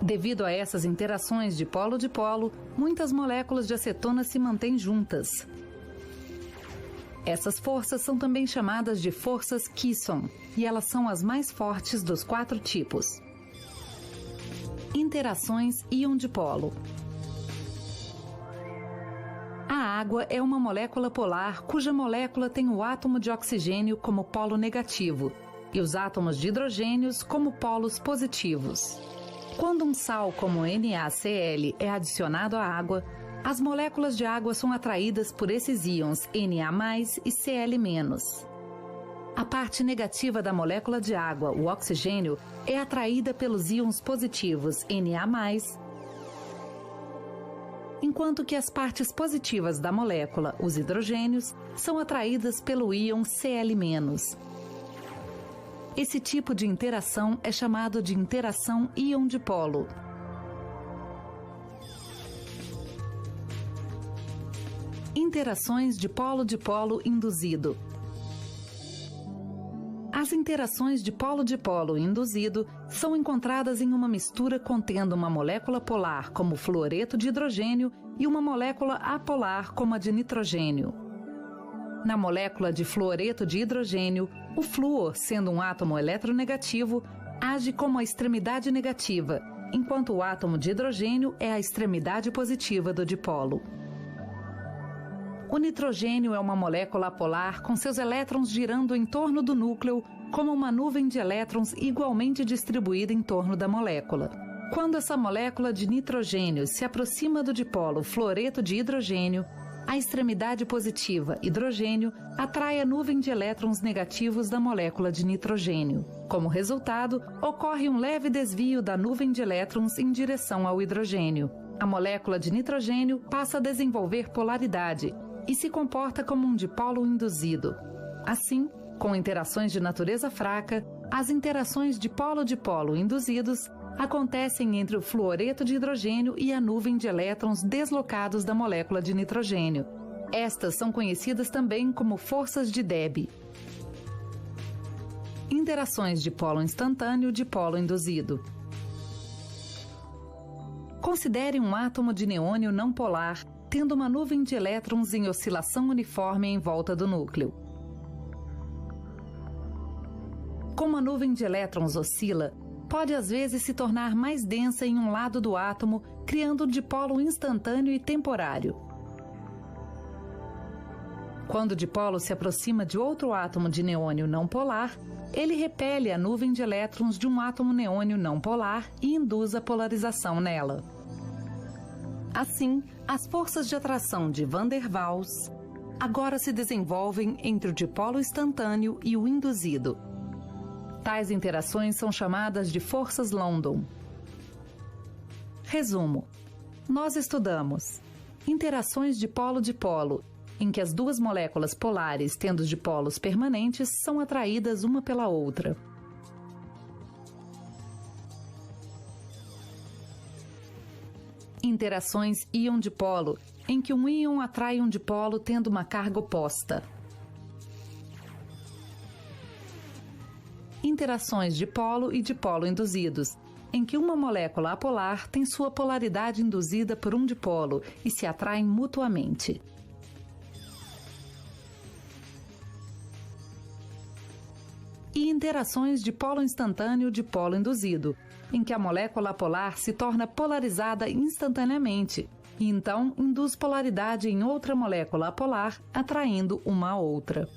Devido a essas interações de polo, muitas moléculas de acetona se mantêm juntas. Essas forças são também chamadas de forças Kisson, e elas são as mais fortes dos 4 tipos. Interações íon-dipolo. A água é uma molécula polar cuja molécula tem o átomo de oxigênio como polo negativo e os átomos de hidrogênios como polos positivos. Quando um sal como NaCl é adicionado à água, as moléculas de água são atraídas por esses íons Na+, e Cl-. A parte negativa da molécula de água, o oxigênio, é atraída pelos íons positivos Na+, enquanto que as partes positivas da molécula, os hidrogênios, são atraídas pelo íon Cl-. Esse tipo de interação é chamado de interação íon-dipolo. Interações de polo induzido. As interações de polo induzido são encontradas em uma mistura contendo uma molécula polar como fluoreto de hidrogênio e uma molécula apolar como a de nitrogênio. Na molécula de fluoreto de hidrogênio, o flúor, sendo um átomo eletronegativo, age como a extremidade negativa, enquanto o átomo de hidrogênio é a extremidade positiva do dipolo. O nitrogênio é uma molécula apolar com seus elétrons girando em torno do núcleo, como uma nuvem de elétrons igualmente distribuída em torno da molécula. Quando essa molécula de nitrogênio se aproxima do dipolo fluoreto de hidrogênio, a extremidade positiva, hidrogênio, atrai a nuvem de elétrons negativos da molécula de nitrogênio. Como resultado, ocorre um leve desvio da nuvem de elétrons em direção ao hidrogênio. A molécula de nitrogênio passa a desenvolver polaridade e se comporta como um dipolo induzido. Assim, com interações de natureza fraca, as interações de polo induzidos acontecem entre o fluoreto de hidrogênio e a nuvem de elétrons deslocados da molécula de nitrogênio. Estas são conhecidas também como forças de Debye. Interações de polo instantâneo de polo induzido. Considere um átomo de neônio não polar tendo uma nuvem de elétrons em oscilação uniforme em volta do núcleo. Como a nuvem de elétrons oscila, pode às vezes se tornar mais densa em um lado do átomo, criando um dipolo instantâneo e temporário. Quando o dipolo se aproxima de outro átomo de neônio não polar, ele repele a nuvem de elétrons de um átomo neônio não polar e induz a polarização nela. Assim, as forças de atração de Van der Waals agora se desenvolvem entre o dipolo instantâneo e o induzido. Tais interações são chamadas de forças London. Resumo: nós estudamos interações de polo, em que as duas moléculas polares, tendo os dipolos permanentes, são atraídas uma pela outra. Interações íon-dipolo, em que um íon atrai um dipolo tendo uma carga oposta. Interações de polo e dipolo induzidos, em que uma molécula apolar tem sua polaridade induzida por um dipolo e se atraem mutuamente. E interações de polo instantâneo de polo induzido, em que a molécula apolar se torna polarizada instantaneamente e então induz polaridade em outra molécula apolar, atraindo uma a outra.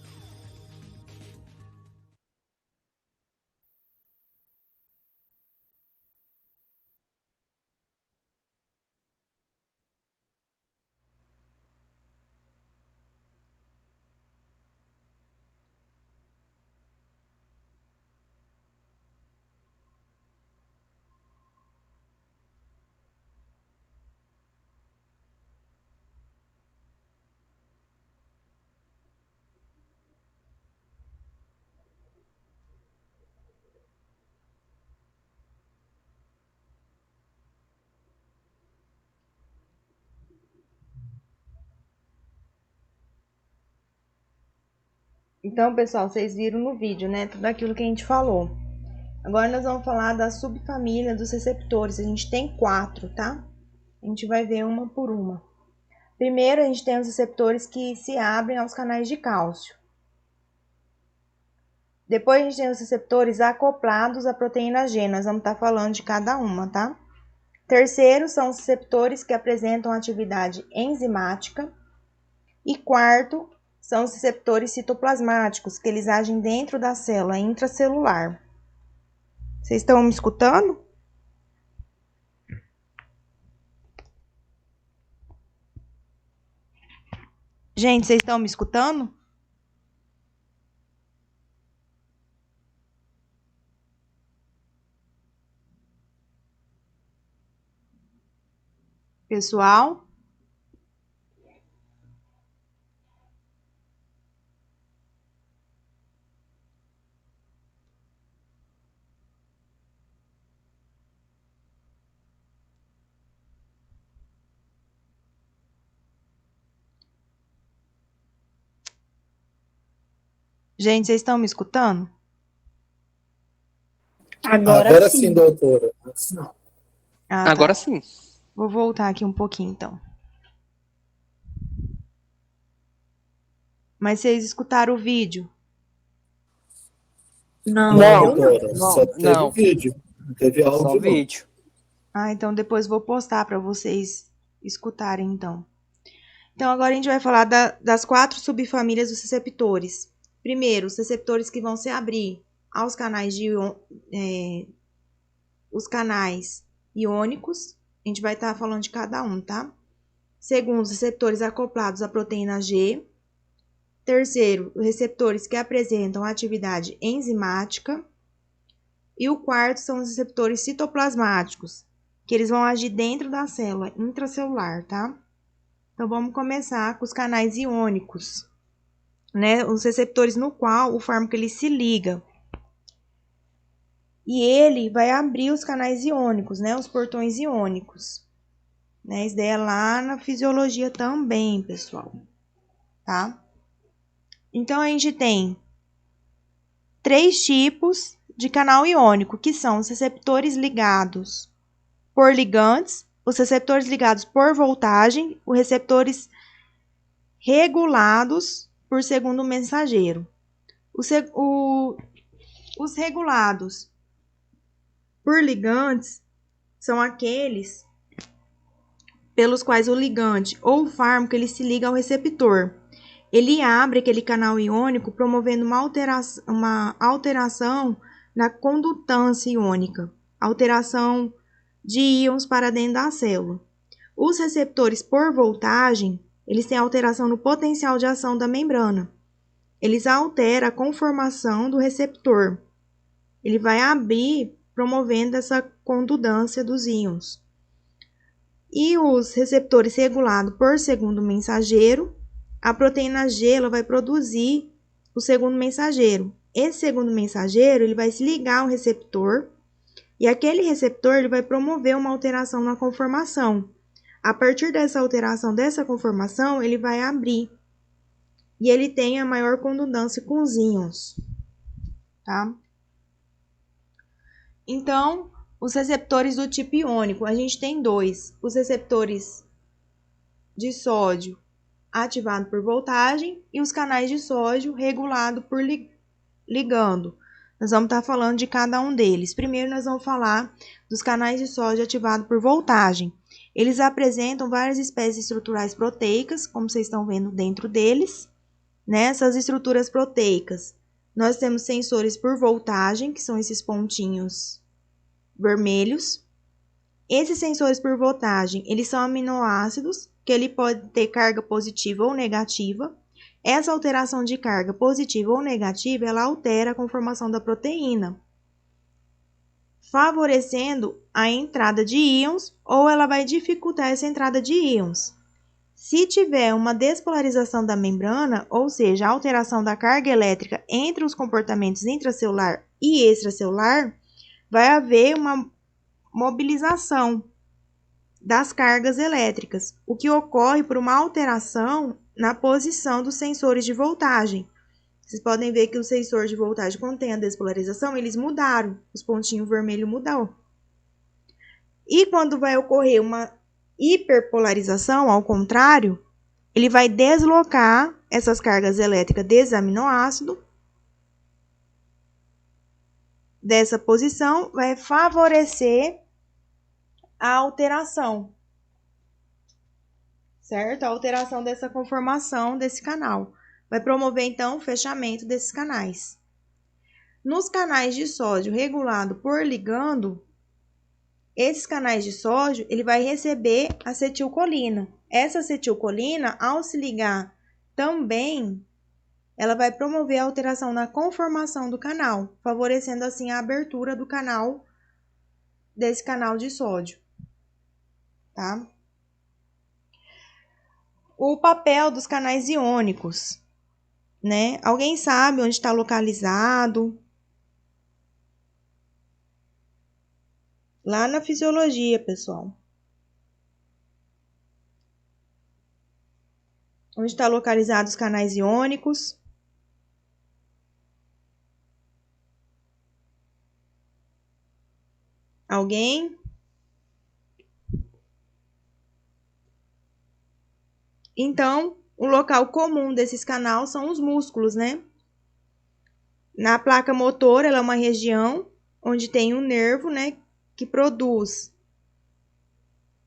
Então, pessoal, vocês viram no vídeo, né? Tudo aquilo que a gente falou. Agora nós vamos falar da subfamília dos receptores. A gente tem 4, tá? A gente vai ver uma por uma. Primeiro, a gente tem os receptores que se abrem aos canais de cálcio. Depois, a gente tem os receptores acoplados à proteína G. Nós vamos estar falando de cada uma, tá? Terceiro, são os receptores que apresentam atividade enzimática. E quarto, são os receptores citoplasmáticos, que eles agem dentro da célula intracelular. Vocês estão me escutando? Gente, vocês estão me escutando? Pessoal? Gente, vocês estão me escutando? Agora sim, doutora. Antes não. Ah, Agora tá. sim. Vou voltar aqui um pouquinho, então. Mas vocês escutaram o vídeo? Não, doutora. Só teve Não. vídeo. Não teve áudio, Só não. vídeo. Ah, então depois vou postar para vocês escutarem, então. Então, agora a gente vai falar das 4 subfamílias dos receptores. Primeiro, os receptores que vão se abrir aos canais os canais iônicos. A gente vai estar falando de cada um, tá? Segundo, os receptores acoplados à proteína G. Terceiro, os receptores que apresentam atividade enzimática. E o quarto são os receptores citoplasmáticos, que eles vão agir dentro da célula intracelular, tá? Então, vamos começar com os canais iônicos, né? Os receptores no qual o fármaco ele se liga. E ele vai abrir os canais iônicos, né? Os portões iônicos. Né? Isso daí é lá na fisiologia também, pessoal. Tá? Então, a gente tem 3 tipos de canal iônico, que são os receptores ligados por ligantes, os receptores ligados por voltagem, os receptores regulados por segundo mensageiro. Os regulados por ligantes são aqueles pelos quais o ligante ou o fármaco ele se liga ao receptor. Ele abre aquele canal iônico promovendo uma alteração na condutância iônica, alteração de íons para dentro da célula. Os receptores por voltagem, eles têm alteração no potencial de ação da membrana. Eles alteram a conformação do receptor. Ele vai abrir, promovendo essa condutância dos íons. E os receptores regulados por segundo mensageiro, a proteína G ela vai produzir o segundo mensageiro. Esse segundo mensageiro ele vai se ligar ao receptor e aquele receptor ele vai promover uma alteração na conformação. A partir dessa alteração dessa conformação, ele vai abrir e ele tem a maior condutância com os íons, tá? Então, os receptores do tipo iônico, a gente tem 2. Os receptores de sódio ativado por voltagem e os canais de sódio regulado por ligando. Nós vamos estar falando de cada um deles. Primeiro, nós vamos falar dos canais de sódio ativado por voltagem. Eles apresentam várias espécies estruturais proteicas, como vocês estão vendo dentro deles. Nessas estruturas proteicas, nós temos sensores por voltagem, que são esses pontinhos vermelhos. Esses sensores por voltagem, eles são aminoácidos, que ele pode ter carga positiva ou negativa. Essa alteração de carga positiva ou negativa, ela altera a conformação da proteína, favorecendo a entrada de íons ou ela vai dificultar essa entrada de íons. Se tiver uma despolarização da membrana, ou seja, a alteração da carga elétrica entre os comportamentos intracelular e extracelular, vai haver uma mobilização das cargas elétricas, o que ocorre por uma alteração na posição dos sensores de voltagem. Vocês podem ver que o sensor de voltagem contém a despolarização, eles mudaram. Os pontinhos vermelhos mudaram. E quando vai ocorrer uma hiperpolarização, ao contrário, ele vai deslocar essas cargas elétricas desse aminoácido dessa posição, vai favorecer a alteração, certo? A alteração dessa conformação desse canal. Vai promover, então, o fechamento desses canais. Nos canais de sódio regulado por ligando, esses canais de sódio, ele vai receber acetilcolina. Essa acetilcolina, ao se ligar também, ela vai promover a alteração na conformação do canal, favorecendo assim a abertura do canal, desse canal de sódio, tá? O papel dos canais iônicos, né? Alguém sabe onde está localizado? Lá na fisiologia, pessoal. Onde está localizado os canais iônicos? Alguém? Então, o local comum desses canais são os músculos, né? Na placa motora, ela é uma região onde tem um nervo, né, que produz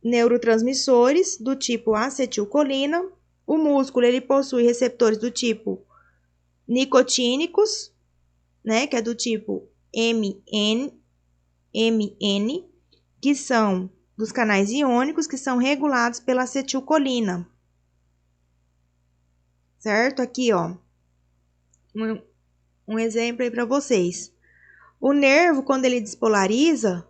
neurotransmissores do tipo acetilcolina. O músculo, ele possui receptores do tipo nicotínicos, né, que é do tipo MN, que são dos canais iônicos, que são regulados pela acetilcolina. Certo? Aqui, ó, um exemplo aí para vocês. O nervo, quando ele despolariza,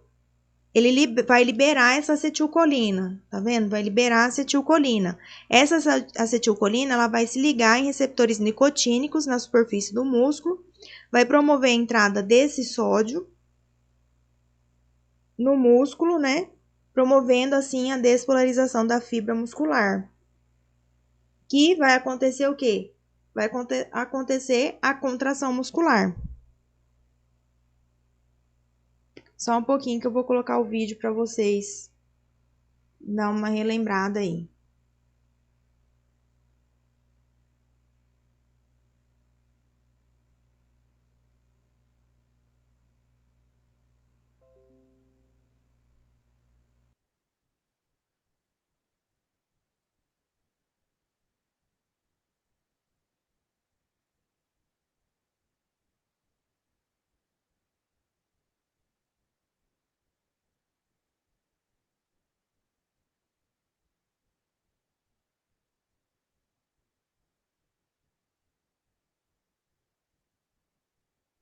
ele vai liberar essa acetilcolina, tá vendo? Vai liberar a acetilcolina. Essa acetilcolina, ela vai se ligar em receptores nicotínicos na superfície do músculo, vai promover a entrada desse sódio no músculo, né? Promovendo assim a despolarização da fibra muscular. Que vai acontecer o quê? Vai acontecer a contração muscular. Só um pouquinho que eu vou colocar o vídeo para vocês dar uma relembrada aí.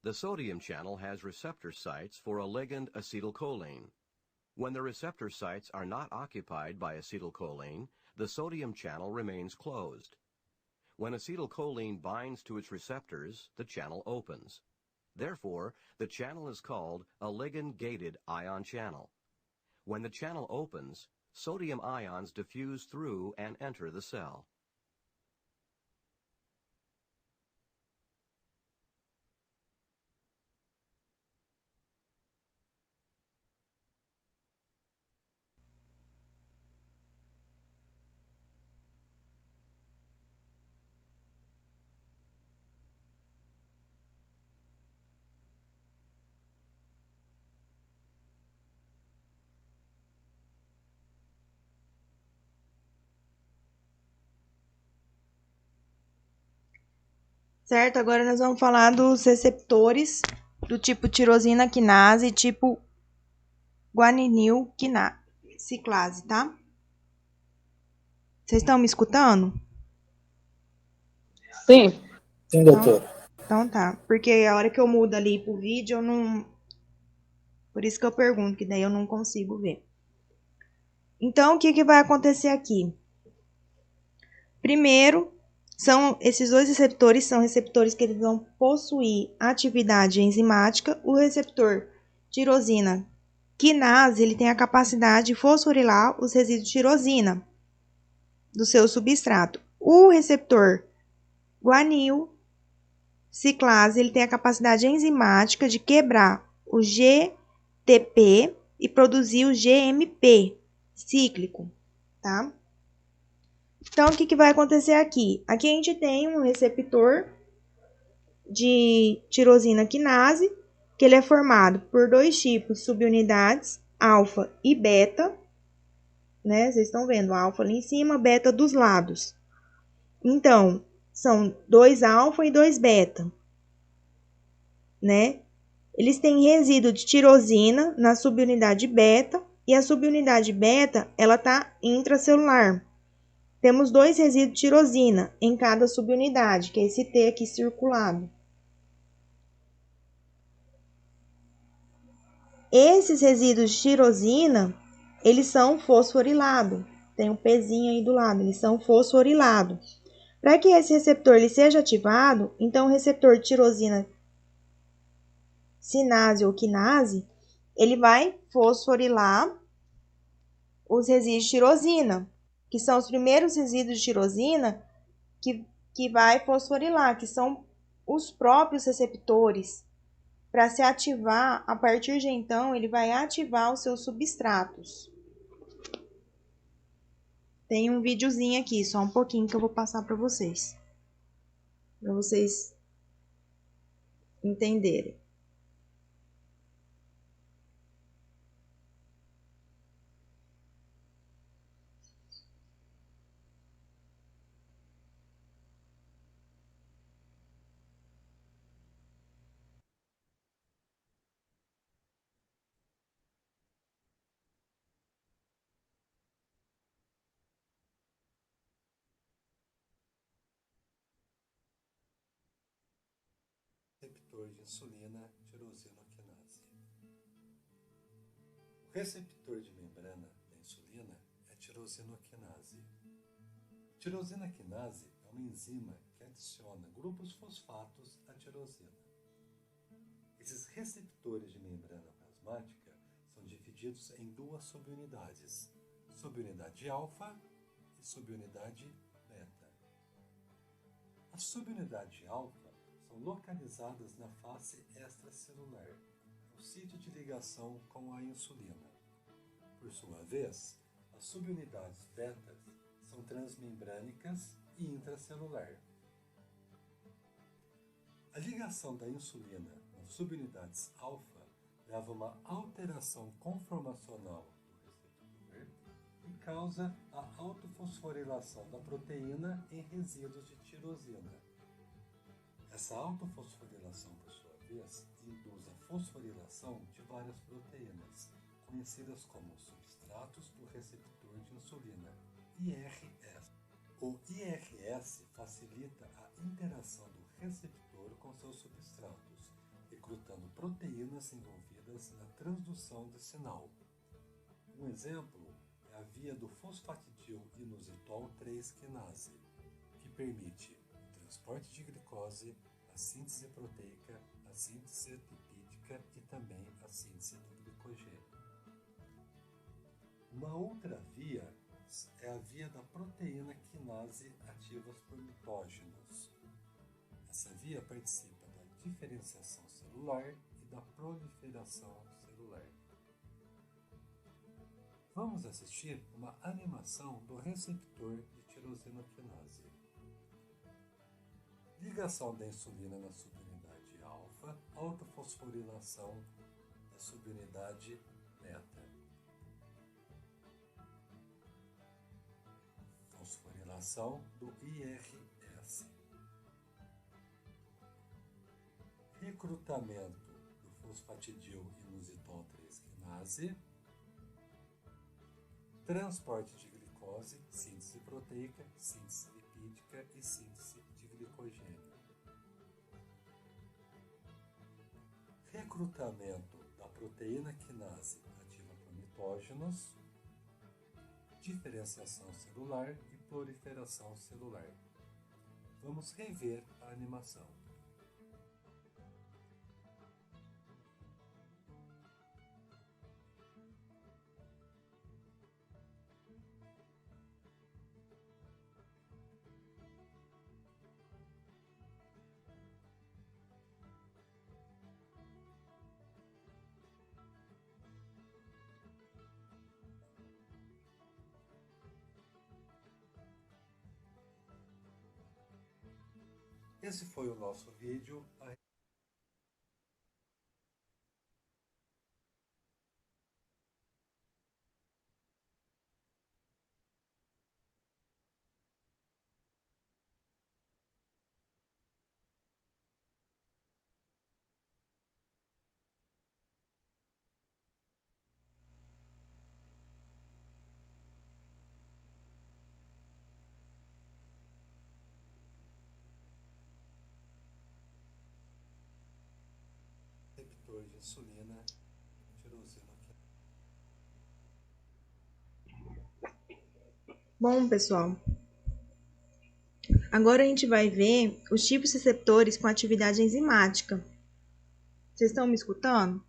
The sodium channel has receptor sites for a ligand acetylcholine. When the receptor sites are not occupied by acetylcholine, the sodium channel remains closed. When acetylcholine binds to its receptors, the channel opens. Therefore, the channel is called a ligand-gated ion channel. When the channel opens, sodium ions diffuse through and enter the cell. Certo? Agora nós vamos falar dos receptores do tipo tirosina quinase e tipo guanil ciclase, tá? Vocês estão me escutando? Sim. Sim, doutor. Então tá. Porque a hora que eu mudo ali pro vídeo, eu não... Por isso que eu pergunto, que daí eu não consigo ver. Então, o que vai acontecer aqui? Primeiro, esses dois receptores são receptores que eles vão possuir atividade enzimática. O receptor tirosina quinase, ele tem a capacidade de fosforilar os resíduos de tirosina do seu substrato. O receptor guanil ciclase, ele tem a capacidade enzimática de quebrar o GTP e produzir o GMP cíclico, tá? Então, o que vai acontecer aqui? Aqui a gente tem um receptor de tirosina quinase, que ele é formado por dois tipos subunidades, alfa e beta, né? Vocês estão vendo, alfa ali em cima, beta dos lados. Então, são 2 alfa e 2 beta, né? Eles têm resíduo de tirosina na subunidade beta, e a subunidade beta, ela tá intracelular. Temos 2 resíduos de tirosina em cada subunidade, que é esse T aqui circulado. Esses resíduos de tirosina, eles são fosforilados. Tem um pezinho aí do lado, eles são fosforilados. Para que esse receptor ele seja ativado, então o receptor de tirosina sinase ou quinase, ele vai fosforilar os resíduos de tirosina, que são os primeiros resíduos de tirosina que vai fosforilar, que são os próprios receptores. Para se ativar, a partir de então, ele vai ativar os seus substratos. Tem um videozinho aqui, só um pouquinho que eu vou passar para vocês entenderem. Receptor de insulina tirosinoquinase. O receptor de membrana da insulina é tirosinoquinase. Tirosina quinase é uma enzima que adiciona grupos fosfatos à tirosina. Esses receptores de membrana plasmática são divididos em 2 subunidades, subunidade alfa e subunidade beta. A subunidade alfa são localizadas na face extracelular, no sítio de ligação com a insulina. Por sua vez, as subunidades betas são transmembrânicas e intracelular. A ligação da insulina nas subunidades alfa leva a uma alteração conformacional do receptor e causa a autofosforilação da proteína em resíduos de tirosina. Essa autofosforilação, por sua vez, induz a fosforilação de várias proteínas, conhecidas como substratos do receptor de insulina, IRS. O IRS facilita a interação do receptor com seus substratos, recrutando proteínas envolvidas na transdução de sinal. Um exemplo é a via do fosfatidil-inositol 3-quinase, que permite o transporte de glicose, a síntese proteica, a síntese lipídica e também a síntese do glicogênio. Uma outra via é a via da proteína quinase ativas por mitógenos. Essa via participa da diferenciação celular e da proliferação celular. Vamos assistir uma animação do receptor de tirosinoquinase. Ligação da insulina na subunidade alfa, autofosforilação da subunidade beta. Fosforilação do IRS. Recrutamento do fosfatidil-inositol 3-quinase. Transporte de glicose, síntese proteica, síntese lipídica e síntese de glicogênio. Recrutamento da proteína quinase ativa por mitógenos, diferenciação celular e proliferação celular. Vamos rever a animação. Esse foi o nosso vídeo. Receptor de insulina, tirosina. Bom, pessoal, agora a gente vai ver os tipos receptores com atividade enzimática. Vocês estão me escutando?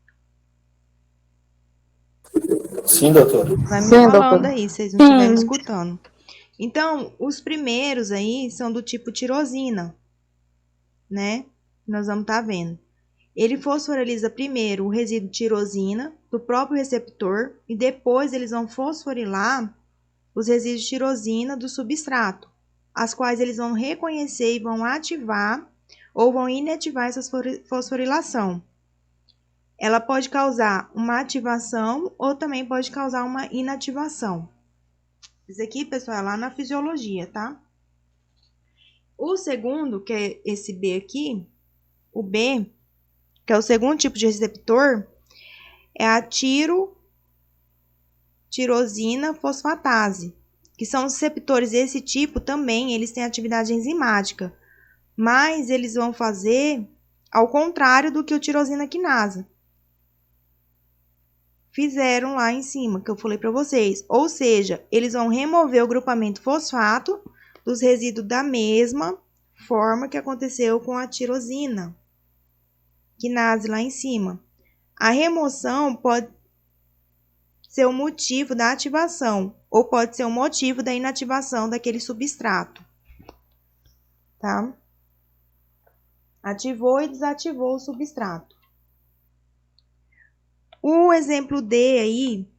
Sim, doutor. Vai me Sim, falando doutora. aí, se vocês não estiverem me escutando. Então, os primeiros aí são do tipo tirosina, né? Nós vamos estar vendo. Ele fosforiliza primeiro o resíduo tirosina do próprio receptor e depois eles vão fosforilar os resíduos de tirosina do substrato, as quais eles vão reconhecer e vão ativar ou vão inativar essa fosforilação. Ela pode causar uma ativação ou também pode causar uma inativação. Isso aqui, pessoal, é lá na fisiologia, tá? O segundo, que é esse B aqui, o B, que é o segundo tipo de receptor, é a tirosina fosfatase, que são os receptores desse tipo também, eles têm atividade enzimática, mas eles vão fazer ao contrário do que o tirosina quinase fizeram lá em cima, que eu falei para vocês. Ou seja, eles vão remover o grupamento fosfato dos resíduos da mesma forma que aconteceu com a tirosina quinase lá em cima. A remoção pode ser o motivo da ativação ou pode ser o motivo da inativação daquele substrato, tá? Ativou e desativou o substrato. O exemplo D aí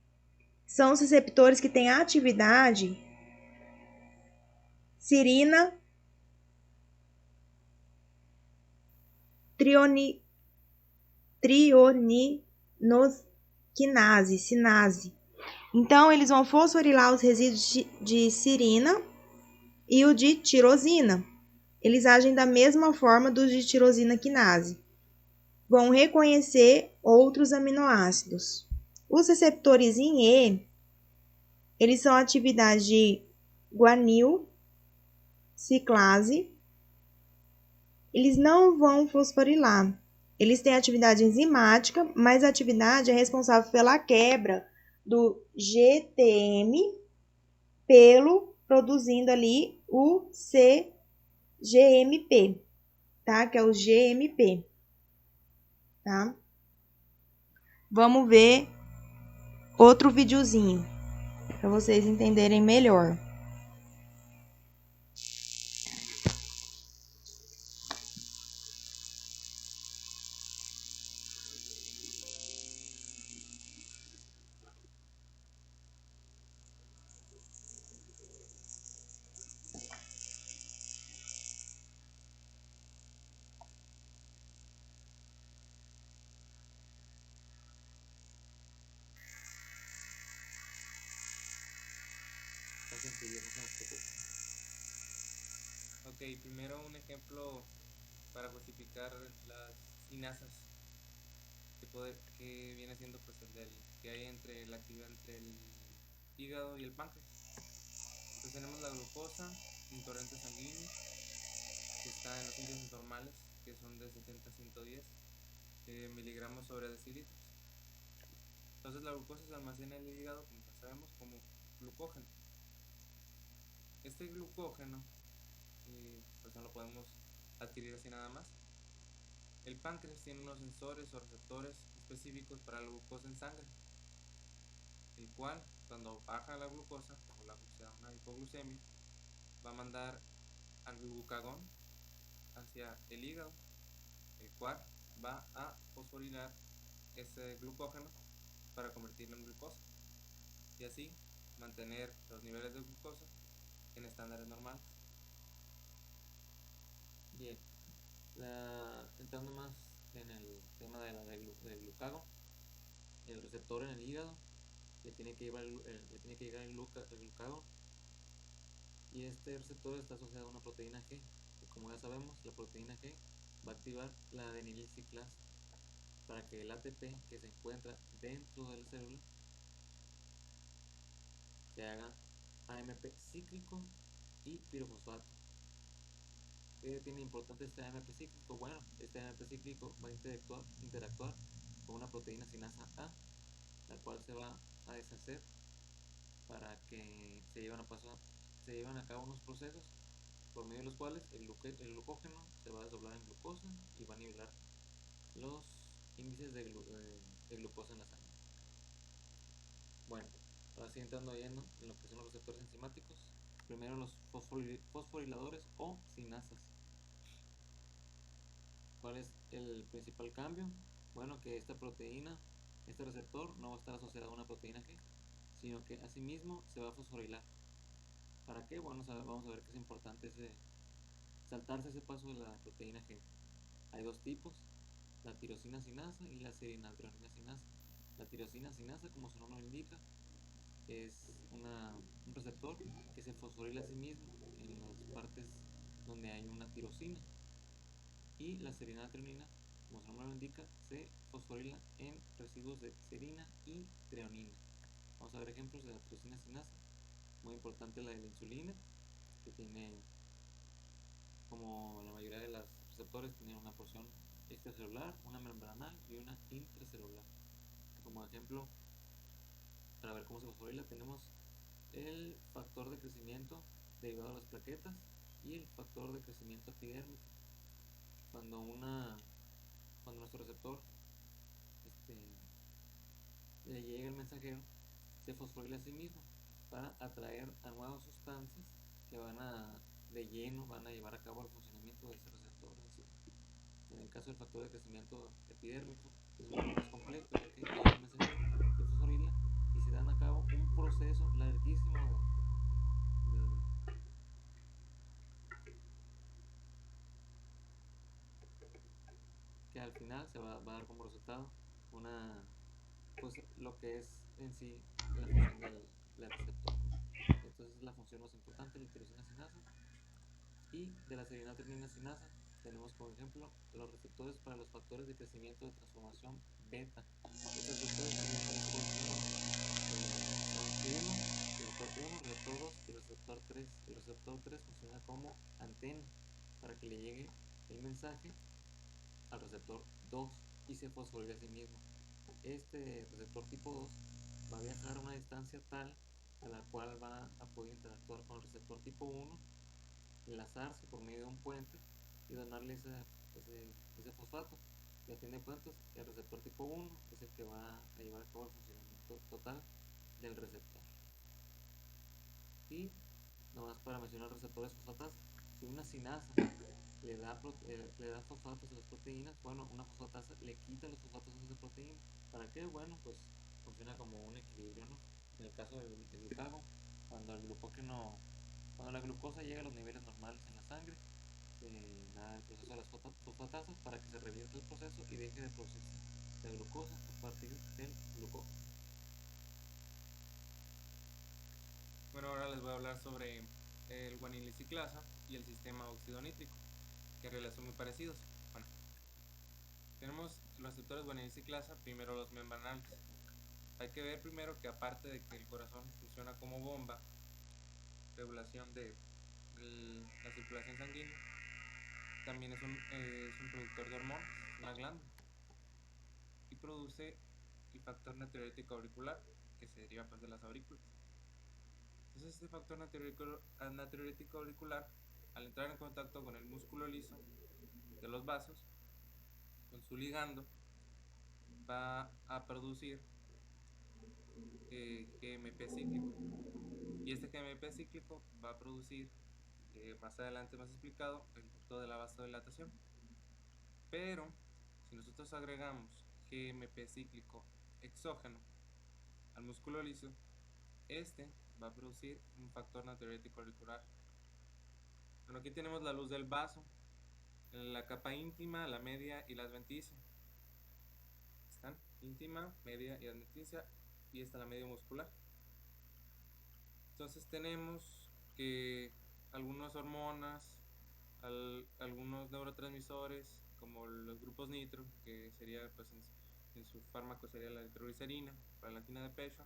são os receptores que têm atividade serina sinase. Então, eles vão fosforilar os resíduos de serina e o de tirosina. Eles agem da mesma forma dos de tirosina quinase. Vão reconhecer outros aminoácidos. Os receptores em E, eles são atividade de guanil, ciclase. Eles não vão fosforilar. Eles têm atividade enzimática, mas a atividade é responsável pela quebra do GTM produzindo ali o CGMP, tá? Que é o GMP, tá? Vamos ver outro videozinho para vocês entenderem melhor. Ok, primero un ejemplo para justificar las sinasas que viene siendo pues que hay entre la actividad entre el hígado y el páncreas. Entonces tenemos la glucosa en torrente sanguíneo que está en los índices normales, que son de 70 a 110 miligramos sobre decilitros. Entonces la glucosa se almacena en el hígado, como ya sabemos, como glucógeno. Este glucógeno pues no lo podemos adquirir así nada más. El páncreas tiene unos sensores o receptores específicos para la glucosa en sangre, el cual cuando baja la glucosa o sea una hipoglucemia va a mandar al glucagón hacia el hígado, el cual va a fosforilar ese glucógeno para convertirlo en glucosa y así mantener los niveles de glucosa en estándares normales. Bien, Entrando más en el tema del glucagon, el receptor en el hígado le tiene que llevar el glucagon, y este receptor está asociado a una proteína G, y como ya sabemos, la proteína G va a activar la adenilil ciclasa para que el ATP que se encuentra dentro de la célula se haga AMP cíclico y pirofosfato. ¿Qué tiene importante este AMP cíclico? Bueno, este AMP cíclico va a interactuar con una proteína sinasa A, la cual se va a deshacer para que se lleven a cabo unos procesos por medio de los cuales el glucógeno se va a desdoblar en glucosa y va a nivelar los índices de glucosa en la sangre. Bueno, ahora sí entrando lleno en lo que son los receptores enzimáticos. Primero los fosforiladores o sinasas. ¿Cuál es el principal cambio? Bueno, que esta proteína, este receptor no va a estar asociado a una proteína G, sino que asimismo se va a fosforilar. ¿Para qué? Bueno, vamos a ver que es importante saltarse ese paso de la proteína G. Hay dos tipos, la tirosina sinasa y la serinaldronina sinasa. La tirosina sinasa, como su nombre lo indica, es un receptor que se fosforila a sí mismo en las partes donde hay una tirosina. Y la serinaldronina, como su nombre lo indica, se fosforila en residuos de serina y treonina. Vamos a ver ejemplos de la tirosina sinasa. Muy importante la de la insulina, que tiene, como la mayoría de los receptores, tiene una porción extracelular, una membranal y una intracelular. Como ejemplo, para ver cómo se fosforila, tenemos el factor de crecimiento derivado de las plaquetas y el factor de crecimiento epidérmico. Cuando nuestro receptor le llega el mensajero, se fosforila a sí mismo para atraer a nuevas sustancias que van a llevar a cabo el funcionamiento de ese receptor en sí. En el caso del factor de crecimiento epidérmico es un poco más complejo, ya que llega el mensajero, se fosforila y se dan a cabo un proceso larguísimo que al final se va a dar como resultado pues lo que es en sí la función del receptor. Entonces es la función más importante de la tirosina sinasa. Y de la serinaldronina sinasa tenemos como ejemplo los receptores para los factores de crecimiento de transformación beta. Estos receptores tienen tres porciones, son receptor 1, receptor 2 y receptor 3. El receptor 3 funciona como antena para que le llegue el mensaje al receptor 2 y se fosforila a sí mismo. Este receptor tipo 2 va a viajar a una distancia tal a la cual va a poder interactuar con el receptor tipo 1, enlazarse por medio de un puente y donarle ese fosfato. Y a fin de cuentas, el receptor tipo 1 es el que va a llevar a cabo el funcionamiento total del receptor. Y nomás para mencionar receptores fosfatasa, si una sinasa le da fosfatos a las proteínas, bueno, una fosfatasa le quita los fosfatos a esa proteína. ¿Para qué? Bueno, pues funciona como un equilibrio, ¿no? En el caso del glucagón, cuando la glucosa llega a los niveles normales en la sangre, se da el proceso de las fosfatasas para que se revierta el proceso y deje de producirse la glucosa a partir del glucógeno. Bueno, ahora les voy a hablar sobre el guanil ciclasa y el sistema óxido nítrico, que en realidad son muy parecidos. Bueno, tenemos los receptores guanil ciclasa, primero los membranales. Hay que ver primero que aparte de que el corazón funciona como bomba, regulación de la circulación sanguínea, también es un productor de hormonas, una glándula, y produce el factor natriurético auricular, que se deriva pues de las aurículas. Entonces este factor natriurético auricular, al entrar en contacto con el músculo liso de los vasos, con su ligando, va a producir GMP cíclico. Y este GMP cíclico va a producir, más adelante más explicado, el producto de la vasodilatación. Pero si nosotros agregamos GMP cíclico exógeno al músculo liso, este va a producir un factor natriurético auricular. Bueno, aquí tenemos la luz del vaso la capa íntima, la media y la adventicia. Están íntima, media y adventicia, y esta la media muscular. Entonces tenemos que algunas hormonas, algunos neurotransmisores, como los grupos nitro, que sería pues en su fármaco sería la nitroglicerina para la angina de pecho,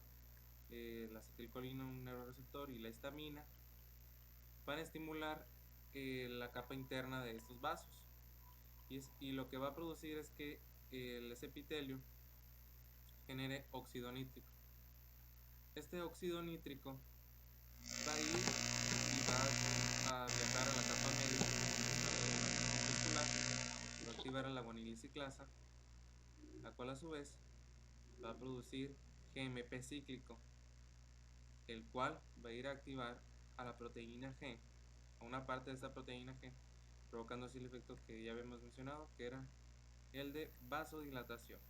la acetilcolina, un neuroreceptor, y la histamina, van a estimular la capa interna de estos vasos. Y lo que va a producir es que ese epitelio genere óxido nítrico. Este óxido nítrico va a ir y va a viajar a la capa media muscular, va a activar a la guaniliciclasa, la cual a su vez va a producir GMP cíclico, el cual va a ir a activar a la proteína G, a una parte de esa proteína G, provocando así el efecto que ya habíamos mencionado, que era el de vasodilatación.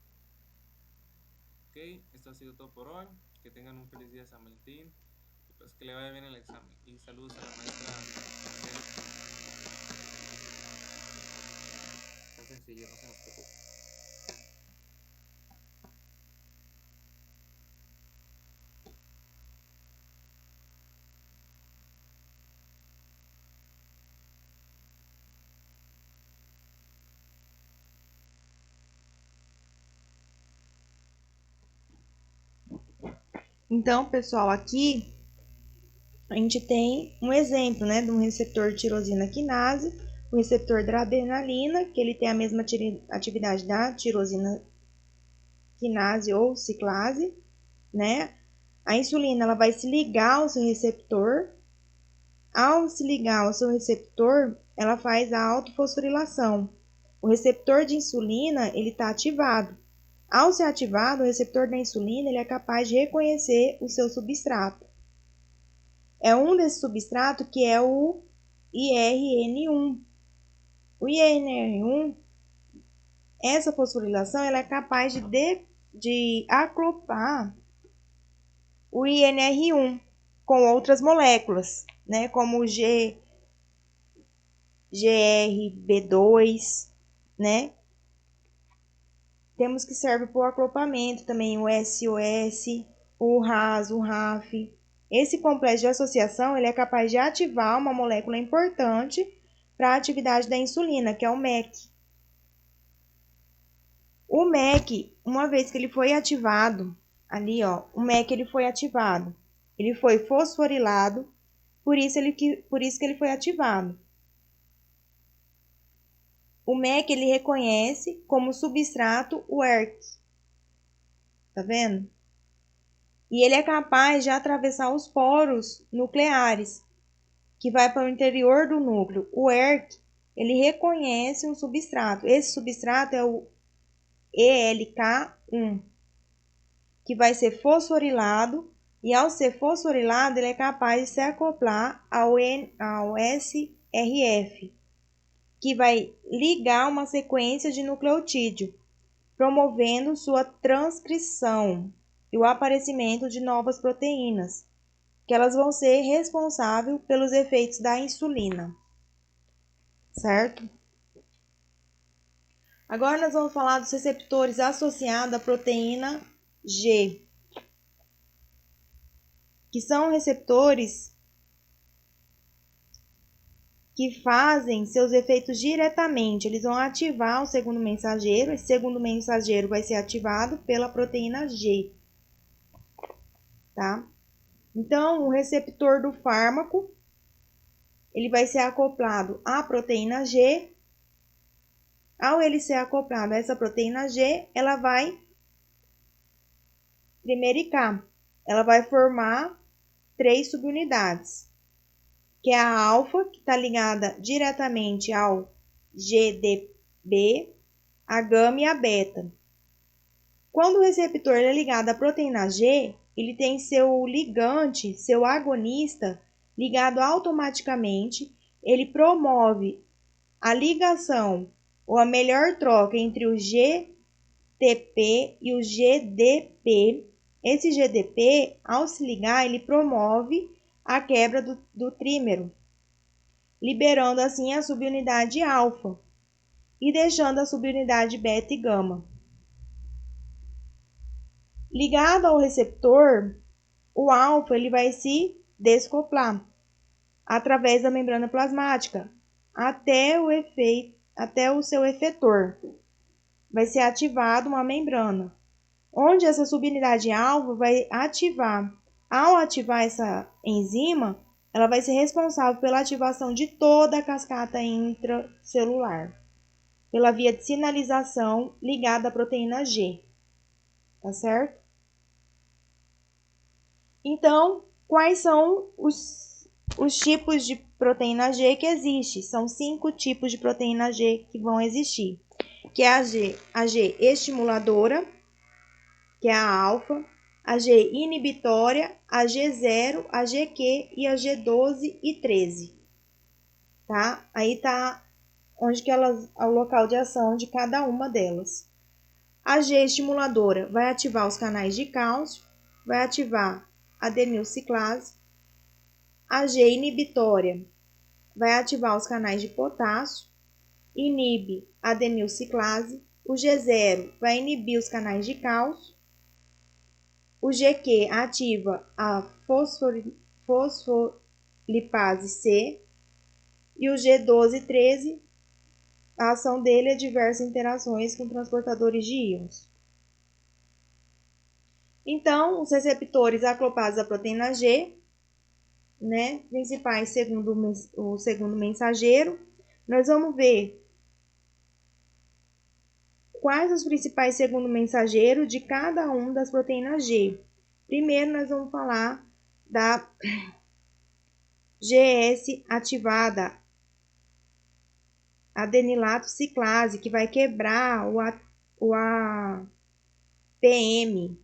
Ok, esto ha sido todo por hoy. Que tengan un feliz día de San Valentín. Y pues que le vaya bien el examen. Y saludos a la maestra. Tan sencillo, no se nos preocupe. Então, pessoal, aqui a gente tem um exemplo, né, de um receptor de tirosina quinase, o receptor da adrenalina, que ele tem a mesma atividade da tirosina quinase ou ciclase, né? A insulina ela vai se ligar ao seu receptor. Ao se ligar ao seu receptor, ela faz a autofosforilação. O receptor de insulina ele está ativado. Ao ser ativado, o receptor da insulina ele é capaz de reconhecer o seu substrato. É um desses substratos que é o IRN1. O IRN1, essa fosforilação ela é capaz de acoplar o INR1 com outras moléculas, né, como o GRB2, né? Temos que serve para o acoplamento também, o SOS, o RAS, o RAF. Esse complexo de associação ele é capaz de ativar uma molécula importante para a atividade da insulina, que é o MEC. O MEC, uma vez que ele foi ativado, ali ó, o MEC ele foi ativado, ele foi fosforilado, por isso que ele foi ativado. O MEC ele reconhece como substrato o ERK, tá vendo? E ele é capaz de atravessar os poros nucleares, que vai para o interior do núcleo. O ERK, ele reconhece um substrato. Esse substrato é o ELK1, que vai ser fosforilado, e ao ser fosforilado, ele é capaz de se acoplar ao SRF, que vai ligar uma sequência de nucleotídeo, promovendo sua transcrição e o aparecimento de novas proteínas, que elas vão ser responsáveis pelos efeitos da insulina, certo? Agora nós vamos falar dos receptores associados à proteína G, que são receptores que fazem seus efeitos diretamente. Eles vão ativar o segundo mensageiro. Esse segundo mensageiro vai ser ativado pela proteína G, tá? Então, o receptor do fármaco, ele vai ser acoplado à proteína G. Ao ele ser acoplado a essa proteína G, ela vai primericar. Ela vai formar 3 subunidades, que é a alfa, que está ligada diretamente ao GDB, a gama e a beta. Quando o receptor é ligado à proteína G, ele tem seu ligante, seu agonista, ligado automaticamente. Ele promove a ligação ou a melhor troca entre o GTP e o GDP. Esse GDP, ao se ligar, ele promove a quebra do trímero, liberando assim a subunidade alfa, e deixando a subunidade beta e gama. Ligado ao receptor, o alfa ele vai se descoplar através da membrana plasmática até o seu efetor. Vai ser ativado uma membrana, onde essa subunidade alfa vai ativar. Ao ativar essa enzima, ela vai ser responsável pela ativação de toda a cascata intracelular, pela via de sinalização ligada à proteína G. Tá certo? Então, quais são os tipos de proteína G que existem? São 5 tipos de proteína G que vão existir, que é a G estimuladora, que é a alfa, a G inibitória, a G0, a GQ e a G12 e 13. Tá? Aí tá onde que o local de ação de cada uma delas. A G estimuladora vai ativar os canais de cálcio, vai ativar a adenilciclase. A G inibitória vai ativar os canais de potássio, inibe a adenilciclase. O G0 vai inibir os canais de cálcio. O GQ ativa a fosfolipase C. E o G12 e 13, a ação dele é diversas interações com transportadores de íons. Então, os receptores aclopados à proteína G, né, principais segundo o segundo mensageiro, nós vamos ver quais os principais segundo mensageiro de cada uma das proteínas G. Primeiro, nós vamos falar da GS ativada, adenilato ciclase, que vai quebrar o APM.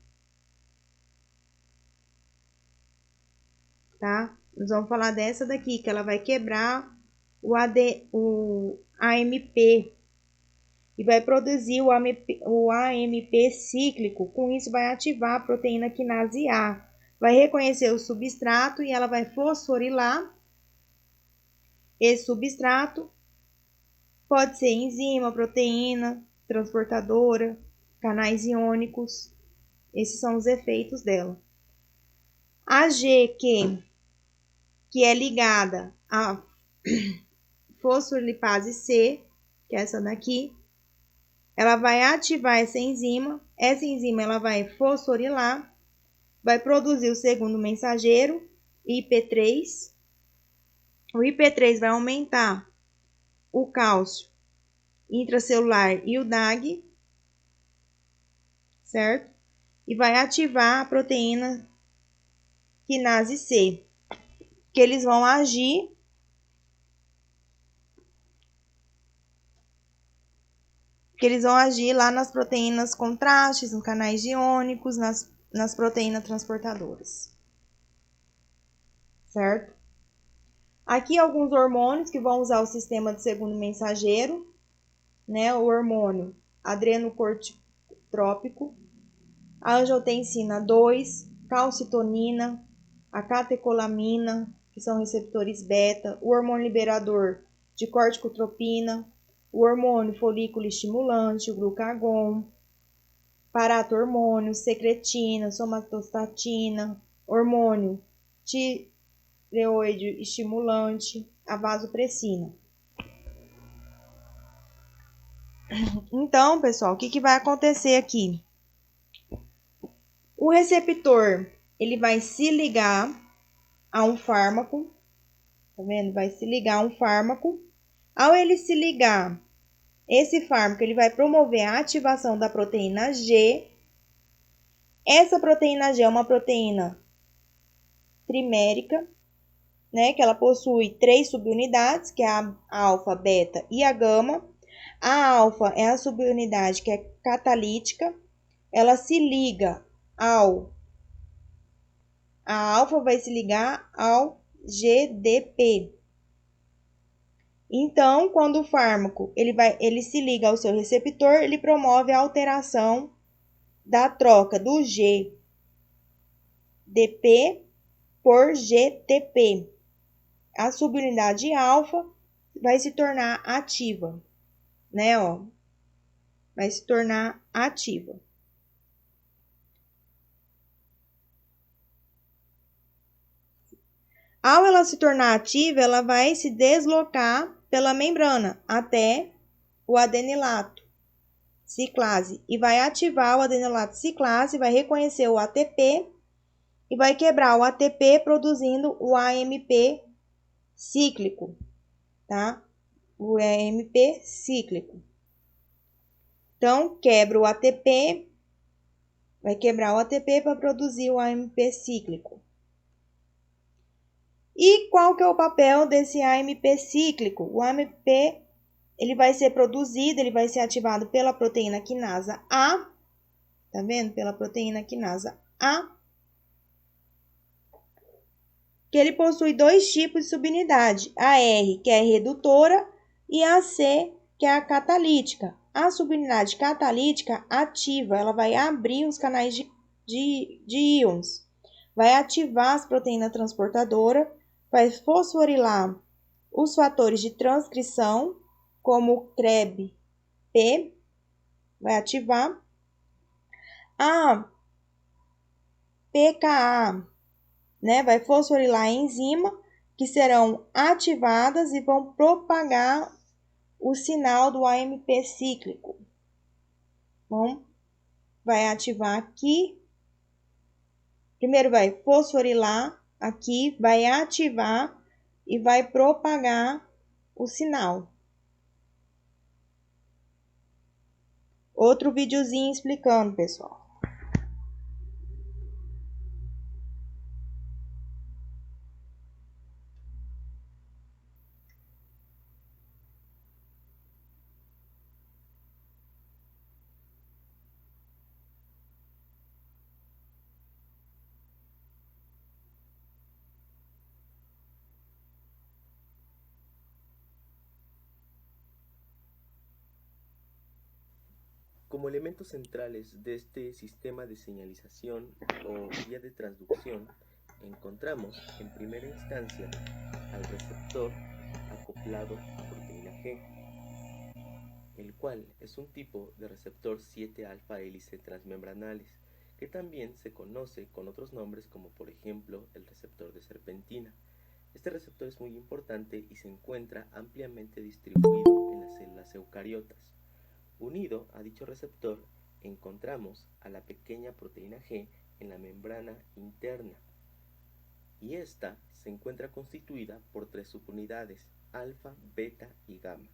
Tá? Nós vamos falar dessa daqui, que ela vai quebrar o AMP e vai produzir o AMP cíclico. Com isso, vai ativar a proteína quinase A. Vai reconhecer o substrato e ela vai fosforilar esse substrato. Pode ser enzima, proteína, transportadora, canais iônicos. Esses são os efeitos dela. A GQ, que é ligada a fosfolipase C, que é essa daqui, ela vai ativar essa enzima. Essa enzima ela vai fosforilar, vai produzir o segundo mensageiro, IP3. O IP3 vai aumentar o cálcio intracelular e o DAG, certo? E vai ativar a proteína quinase C, que eles vão agir lá nas proteínas contrastes, nos canais iônicos, nas proteínas transportadoras, certo? Aqui alguns hormônios que vão usar o sistema de segundo mensageiro, né? O hormônio adrenocorticotrópico, a angiotensina 2, calcitonina, a catecolamina, que são receptores beta, o hormônio liberador de corticotropina, o hormônio folículo estimulante, o glucagon, paratormônio, secretina, somatostatina, hormônio tireoide estimulante, a vasopressina. Então, pessoal, o que vai acontecer aqui? O receptor, ele vai se ligar a um fármaco, tá vendo? Vai se ligar a um fármaco. Ao ele se ligar, esse fármaco, ele vai promover a ativação da proteína G. Essa proteína G é uma proteína trimérica, né? Que ela possui 3 subunidades, que é a alfa, beta e a gama. A alfa é a subunidade que é catalítica. Ela se liga a alfa vai se ligar ao GDP. Então, quando o fármaco ele se liga ao seu receptor, ele promove a alteração da troca do GDP por GTP. A subunidade alfa vai se tornar ativa. né, ó, vai se tornar ativa. Ao ela se tornar ativa, ela vai se deslocar pela membrana até o adenilato ciclase e vai ativar o adenilato ciclase, vai reconhecer o ATP e vai quebrar o ATP produzindo o AMP cíclico, tá? O AMP cíclico. Então, quebra o ATP, vai quebrar o ATP para produzir o AMP cíclico. E qual que é o papel desse AMP cíclico? O AMP, ele vai ser produzido, ele vai ser ativado pela proteína quinasa A, tá vendo? Pela proteína quinasa A, que ele possui dois tipos de subunidade, a R, que é redutora, e a C, que é a catalítica. A subunidade catalítica ativa, ela vai abrir os canais de íons, vai ativar as proteínas transportadoras, vai fosforilar os fatores de transcrição, como o CREB-P, vai ativar. A pKa, né, vai fosforilar a enzima, que serão ativadas e vão propagar o sinal do AMP cíclico. Bom, vai ativar aqui. Primeiro vai fosforilar aqui, vai ativar e vai propagar o sinal. Outro videozinho explicando, pessoal. Como elementos centrales de este sistema de señalización o vía de transducción, encontramos en primera instancia al receptor acoplado a proteína G, el cual es un tipo de receptor 7-alfa hélice transmembranales, que también se conoce con otros nombres como por ejemplo el receptor de serpentina. Este receptor es muy importante y se encuentra ampliamente distribuido en las células eucariotas. Unido a dicho receptor, encontramos a la pequeña proteína G en la membrana interna, y esta se encuentra constituida por tres subunidades, alfa, beta y gamma.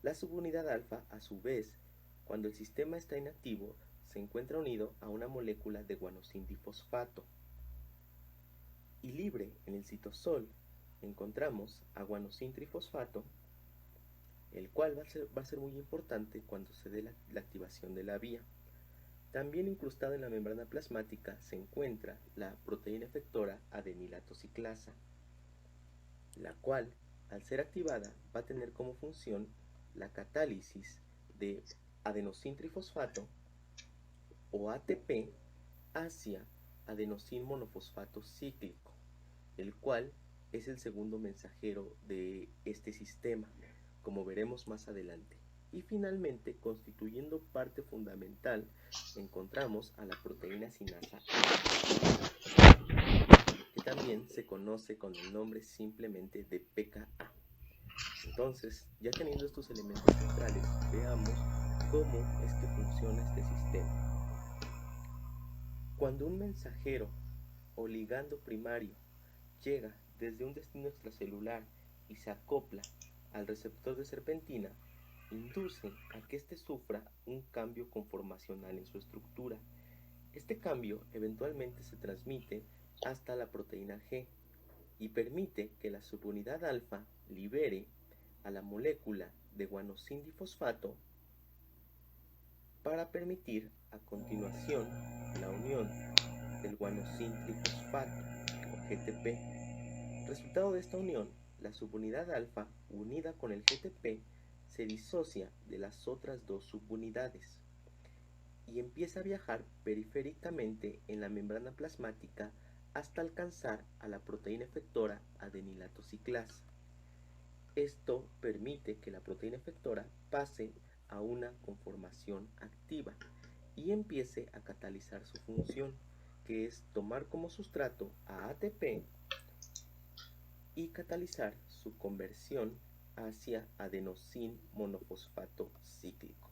La subunidad alfa, a su vez, cuando el sistema está inactivo, se encuentra unido a una molécula de guanosindifosfato. Y libre en el citosol encontramos a guanosintrifosfato, el cual va a ser muy importante cuando se dé la activación de la vía. También incrustada en la membrana plasmática se encuentra la proteína efectora adenilato ciclasa, la cual, al ser activada, va a tener como función la catálisis de adenosintrifosfato o ATP hacia adenosin monofosfato cíclico, el cual es el segundo mensajero de este sistema, como veremos más adelante. Y finalmente, constituyendo parte fundamental, encontramos a la proteína sinasa A, que también se conoce con el nombre simplemente de pKa. Entonces, ya teniendo estos elementos centrales, veamos cómo es que funciona este sistema. Cuando un mensajero o ligando primario llega desde un destino extracelular y se acopla al receptor de serpentina, induce a que éste sufra un cambio conformacional en su estructura. Este cambio eventualmente se transmite hasta la proteína G y permite que la subunidad alfa libere a la molécula de guanosindifosfato para permitir a continuación la unión del guanosintrifosfato o GTP. Resultado de esta unión, la subunidad alfa unida con el GTP se disocia de las otras dos subunidades y empieza a viajar periféricamente en la membrana plasmática hasta alcanzar a la proteína efectora adenilato ciclasa. Esto permite que la proteína efectora pase a una conformación activa y empiece a catalizar su función, que es tomar como sustrato a ATP y catalizar su conversión hacia adenosín monofosfato cíclico.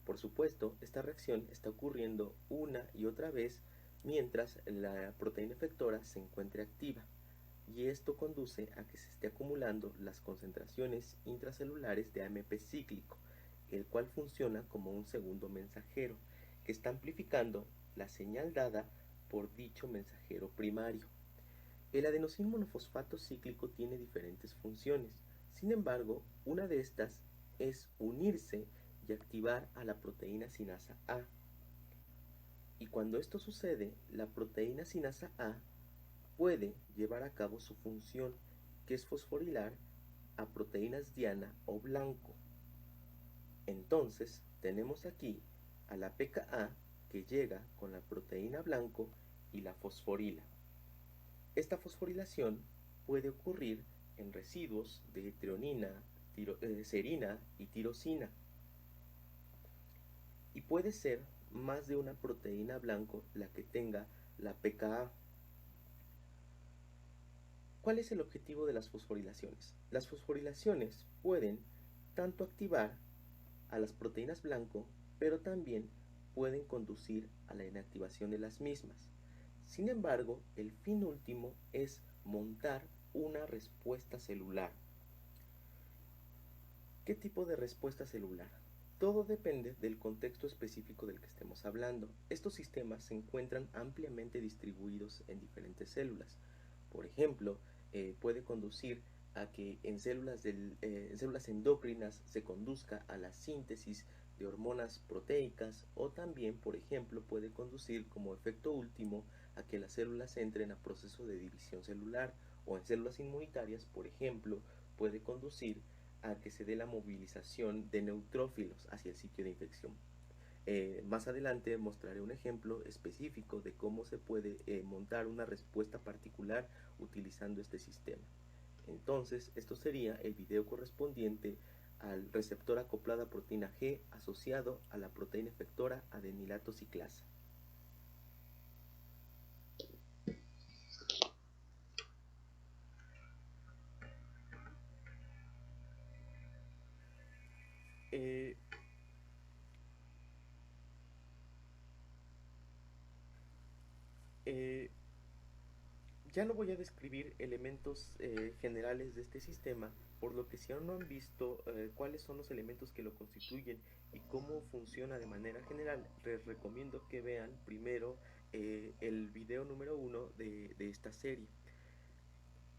Por supuesto, esta reacción está ocurriendo una y otra vez mientras la proteína efectora se encuentre activa, y esto conduce a que se esté acumulando las concentraciones intracelulares de AMP cíclico, el cual funciona como un segundo mensajero, que está amplificando la señal dada por dicho mensajero primario. El adenosín monofosfato cíclico tiene diferentes funciones. Sin embargo, una de estas es unirse y activar a la proteína sinasa A. Y cuando esto sucede, la proteína sinasa A puede llevar a cabo su función, que es fosforilar a proteínas diana o blanco. Entonces, tenemos aquí a la pKa que llega con la proteína blanco y la fosforila. Esta fosforilación puede ocurrir en residuos de treonina, serina y tirosina. Y puede ser más de una proteína blanco la que tenga la pKa. ¿Cuál es el objetivo de las fosforilaciones? Las fosforilaciones pueden tanto activar a las proteínas blanco, pero también pueden conducir a la inactivación de las mismas. Sin embargo, el fin último es montar una respuesta celular. ¿Qué tipo de respuesta celular? Todo depende del contexto específico del que estemos hablando. Estos sistemas se encuentran ampliamente distribuidos en diferentes células. Por ejemplo, puede conducir a que en células endocrinas se conduzca a la síntesis de hormonas proteicas, o también, por ejemplo, puede conducir como efecto último a que las células entren a proceso de división celular, o en células inmunitarias, por ejemplo, puede conducir a que se dé la movilización de neutrófilos hacia el sitio de infección. Más adelante mostraré un ejemplo específico de cómo se puede montar una respuesta particular utilizando este sistema. Entonces, esto sería el video correspondiente al receptor acoplado a proteína G asociado a la proteína efectora adenilato ciclasa. Ya no voy a describir elementos generales de este sistema, por lo que si aún no han visto cuáles son los elementos que lo constituyen y cómo funciona de manera general, les recomiendo que vean primero el video número 1 de esta serie.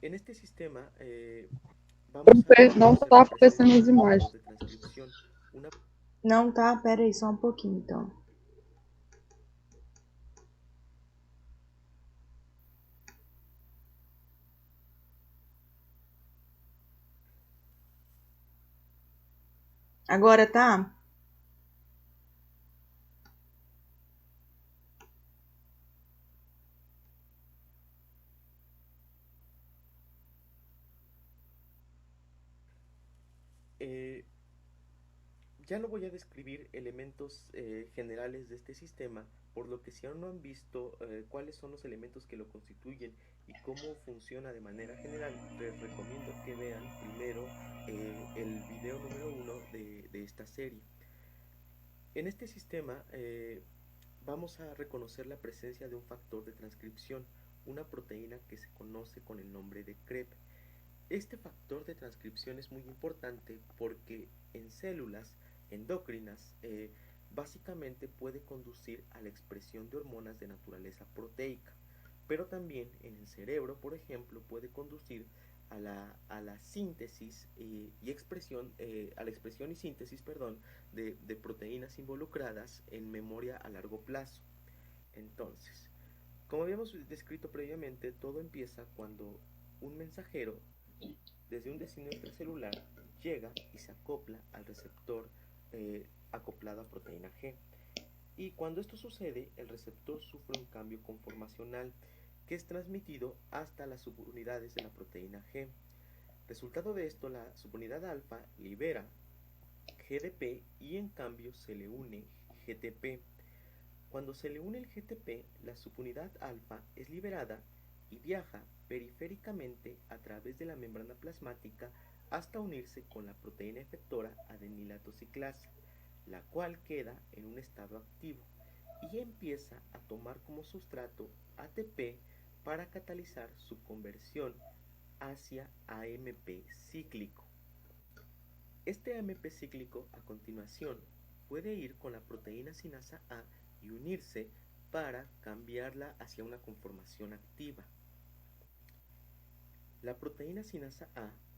En este sistema vamos a Não está aparecendo as imagens. de transcripción. Não tá? Pera aí, só um pouquinho, então. Agora tá? Ya no voy a describir elementos generales de este sistema, por lo que si aún no han visto cuáles son los elementos que lo constituyen y cómo funciona de manera general, les recomiendo que vean primero el video número 1 de esta serie. En este sistema vamos a reconocer la presencia de un factor de transcripción, una proteína que se conoce con el nombre de CREB. Este factor de transcripción es muy importante porque en células endocrinas básicamente puede conducir a la expresión de hormonas de naturaleza proteica, pero también en el cerebro, por ejemplo, puede conducir a la síntesis y expresión, a la expresión y síntesis, de proteínas involucradas en memoria a largo plazo. Entonces, como habíamos descrito previamente, todo empieza cuando un mensajero desde un destino extracelular llega y se acopla al receptor acoplado a proteína G. Y cuando esto sucede, el receptor sufre un cambio conformacional que es transmitido hasta las subunidades de la proteína G. Resultado de esto, la subunidad alfa libera GDP y en cambio se le une GTP. Cuando se le une el GTP, la subunidad alfa es liberada y viaja periféricamente a través de la membrana plasmática hasta unirse con la proteína efectora adenilato ciclasa, la cual queda en un estado activo y empieza a tomar como sustrato ATP para catalizar su conversión hacia AMP cíclico. Este AMP cíclico a continuación puede ir con la proteína sinasa A y unirse para cambiarla hacia una conformación activa. La proteína sinasa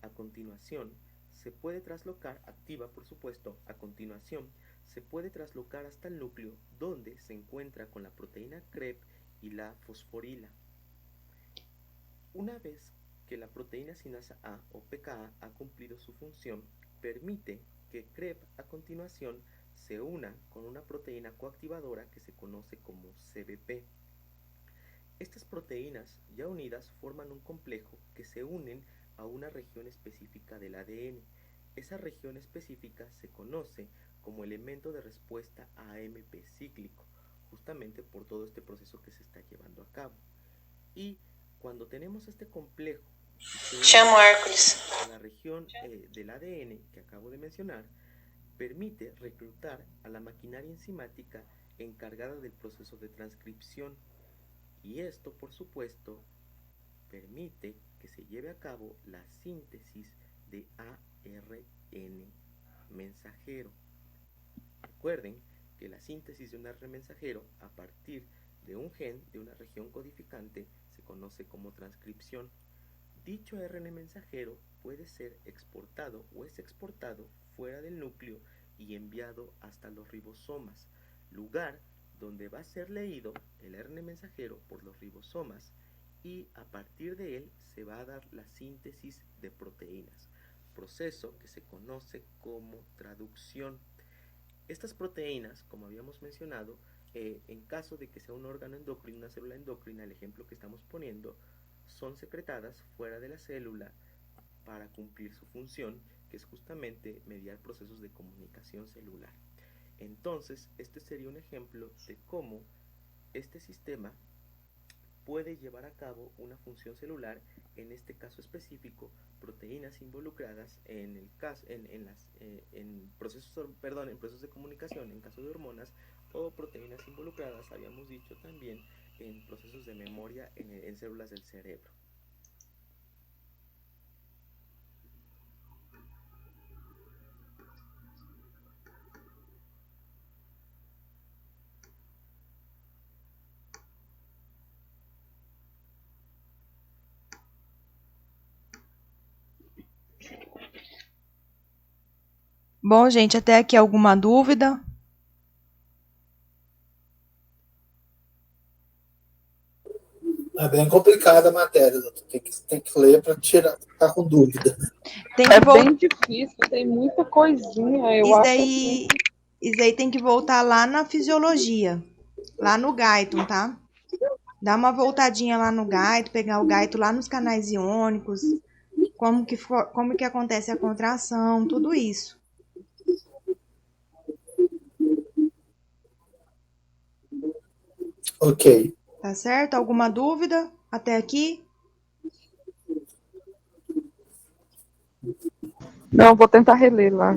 A continuación se puede traslocar, activa por supuesto, a continuación se puede traslocar hasta el núcleo donde se encuentra con la proteína CREB y la fosforila. Una vez que la proteína sinasa A o pKa ha cumplido su función, permite que CREB a continuación se una con una proteína coactivadora que se conoce como CBP. Estas proteínas ya unidas forman un complejo que se unen a una región específica del ADN. Esa región específica se conoce como elemento de respuesta a AMP cíclico, justamente por todo este proceso que se está llevando a cabo. Y cuando tenemos este complejo a la región del ADN que acabo de mencionar, permite reclutar a la maquinaria enzimática encargada del proceso de transcripción. Y esto, por supuesto, permite que se lleve a cabo la síntesis de ARN mensajero. Recuerden que la síntesis de un ARN mensajero a partir de un gen de una región codificante se conoce como transcripción. Dicho ARN mensajero puede ser exportado o es exportado fuera del núcleo y enviado hasta los ribosomas, lugar donde va a ser leído el ARN mensajero por los ribosomas y a partir de él se va a dar la síntesis de proteínas, proceso que se conoce como traducción. Estas proteínas, como habíamos mencionado, en caso de que sea un órgano endocrino, una célula endocrina, el ejemplo que estamos poniendo, son secretadas fuera de la célula para cumplir su función, que es justamente mediar procesos de comunicación celular. Entonces, este sería un ejemplo de cómo este sistema puede llevar a cabo una función celular, en este caso específico, proteínas involucradas en procesos de comunicación en caso de hormonas, o proteínas involucradas, habíamos dicho también, en procesos de memoria en células del cerebro. Bom, gente, até aqui alguma dúvida? É bem complicada a matéria, doutor. Tem que ler para tirar, ficar com dúvida. Bem difícil, tem muita coisinha. Eu acho assim. Isso aí tem que voltar lá na fisiologia, lá no Guyton, tá? Dá uma voltadinha lá no Guyton, pegar o Guyton lá nos canais iônicos, como que acontece a contração, tudo isso. Ok. Tá certo? Alguma dúvida até aqui? Não, vou tentar reler lá.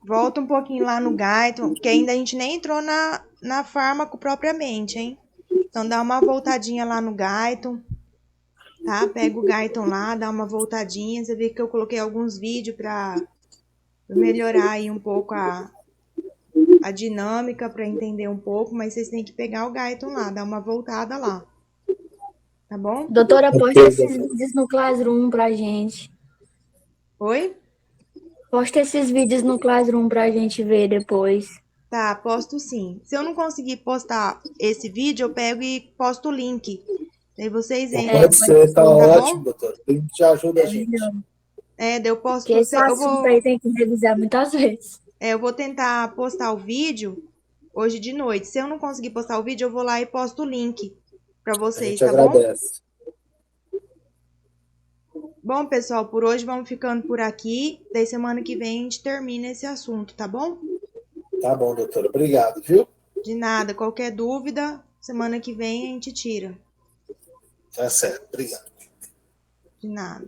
Volta um pouquinho lá no Guyton, que ainda a gente nem entrou na fármaco propriamente, hein? Então dá uma voltadinha lá no Guyton, tá? Pega o Guyton lá, dá uma voltadinha. Você vê que eu coloquei alguns vídeos para melhorar aí um pouco a dinâmica, para entender um pouco, mas vocês têm que pegar o Guyton lá, dar uma voltada lá. Tá bom? Doutora, posta esses vídeos no Classroom pra gente. Oi? Posta esses vídeos no Classroom pra gente ver depois. Tá, posto sim. Se eu não conseguir postar esse vídeo, eu pego e posto o link. Aí vocês entram. Pode ser, tá ótimo, doutor. Já ajuda a gente. Daí eu posto. Porque esse assunto aí tem que revisar muitas vezes. Eu vou tentar postar o vídeo hoje de noite. Se eu não conseguir postar o vídeo, eu vou lá e posto o link pra vocês, tá bom? A gente agradece. Bom, pessoal, por hoje vamos ficando por aqui. Daí semana que vem a gente termina esse assunto, tá bom? Tá bom, doutora. Obrigado, viu? De nada. Qualquer dúvida, semana que vem a gente tira. Tá certo. Obrigado. De nada.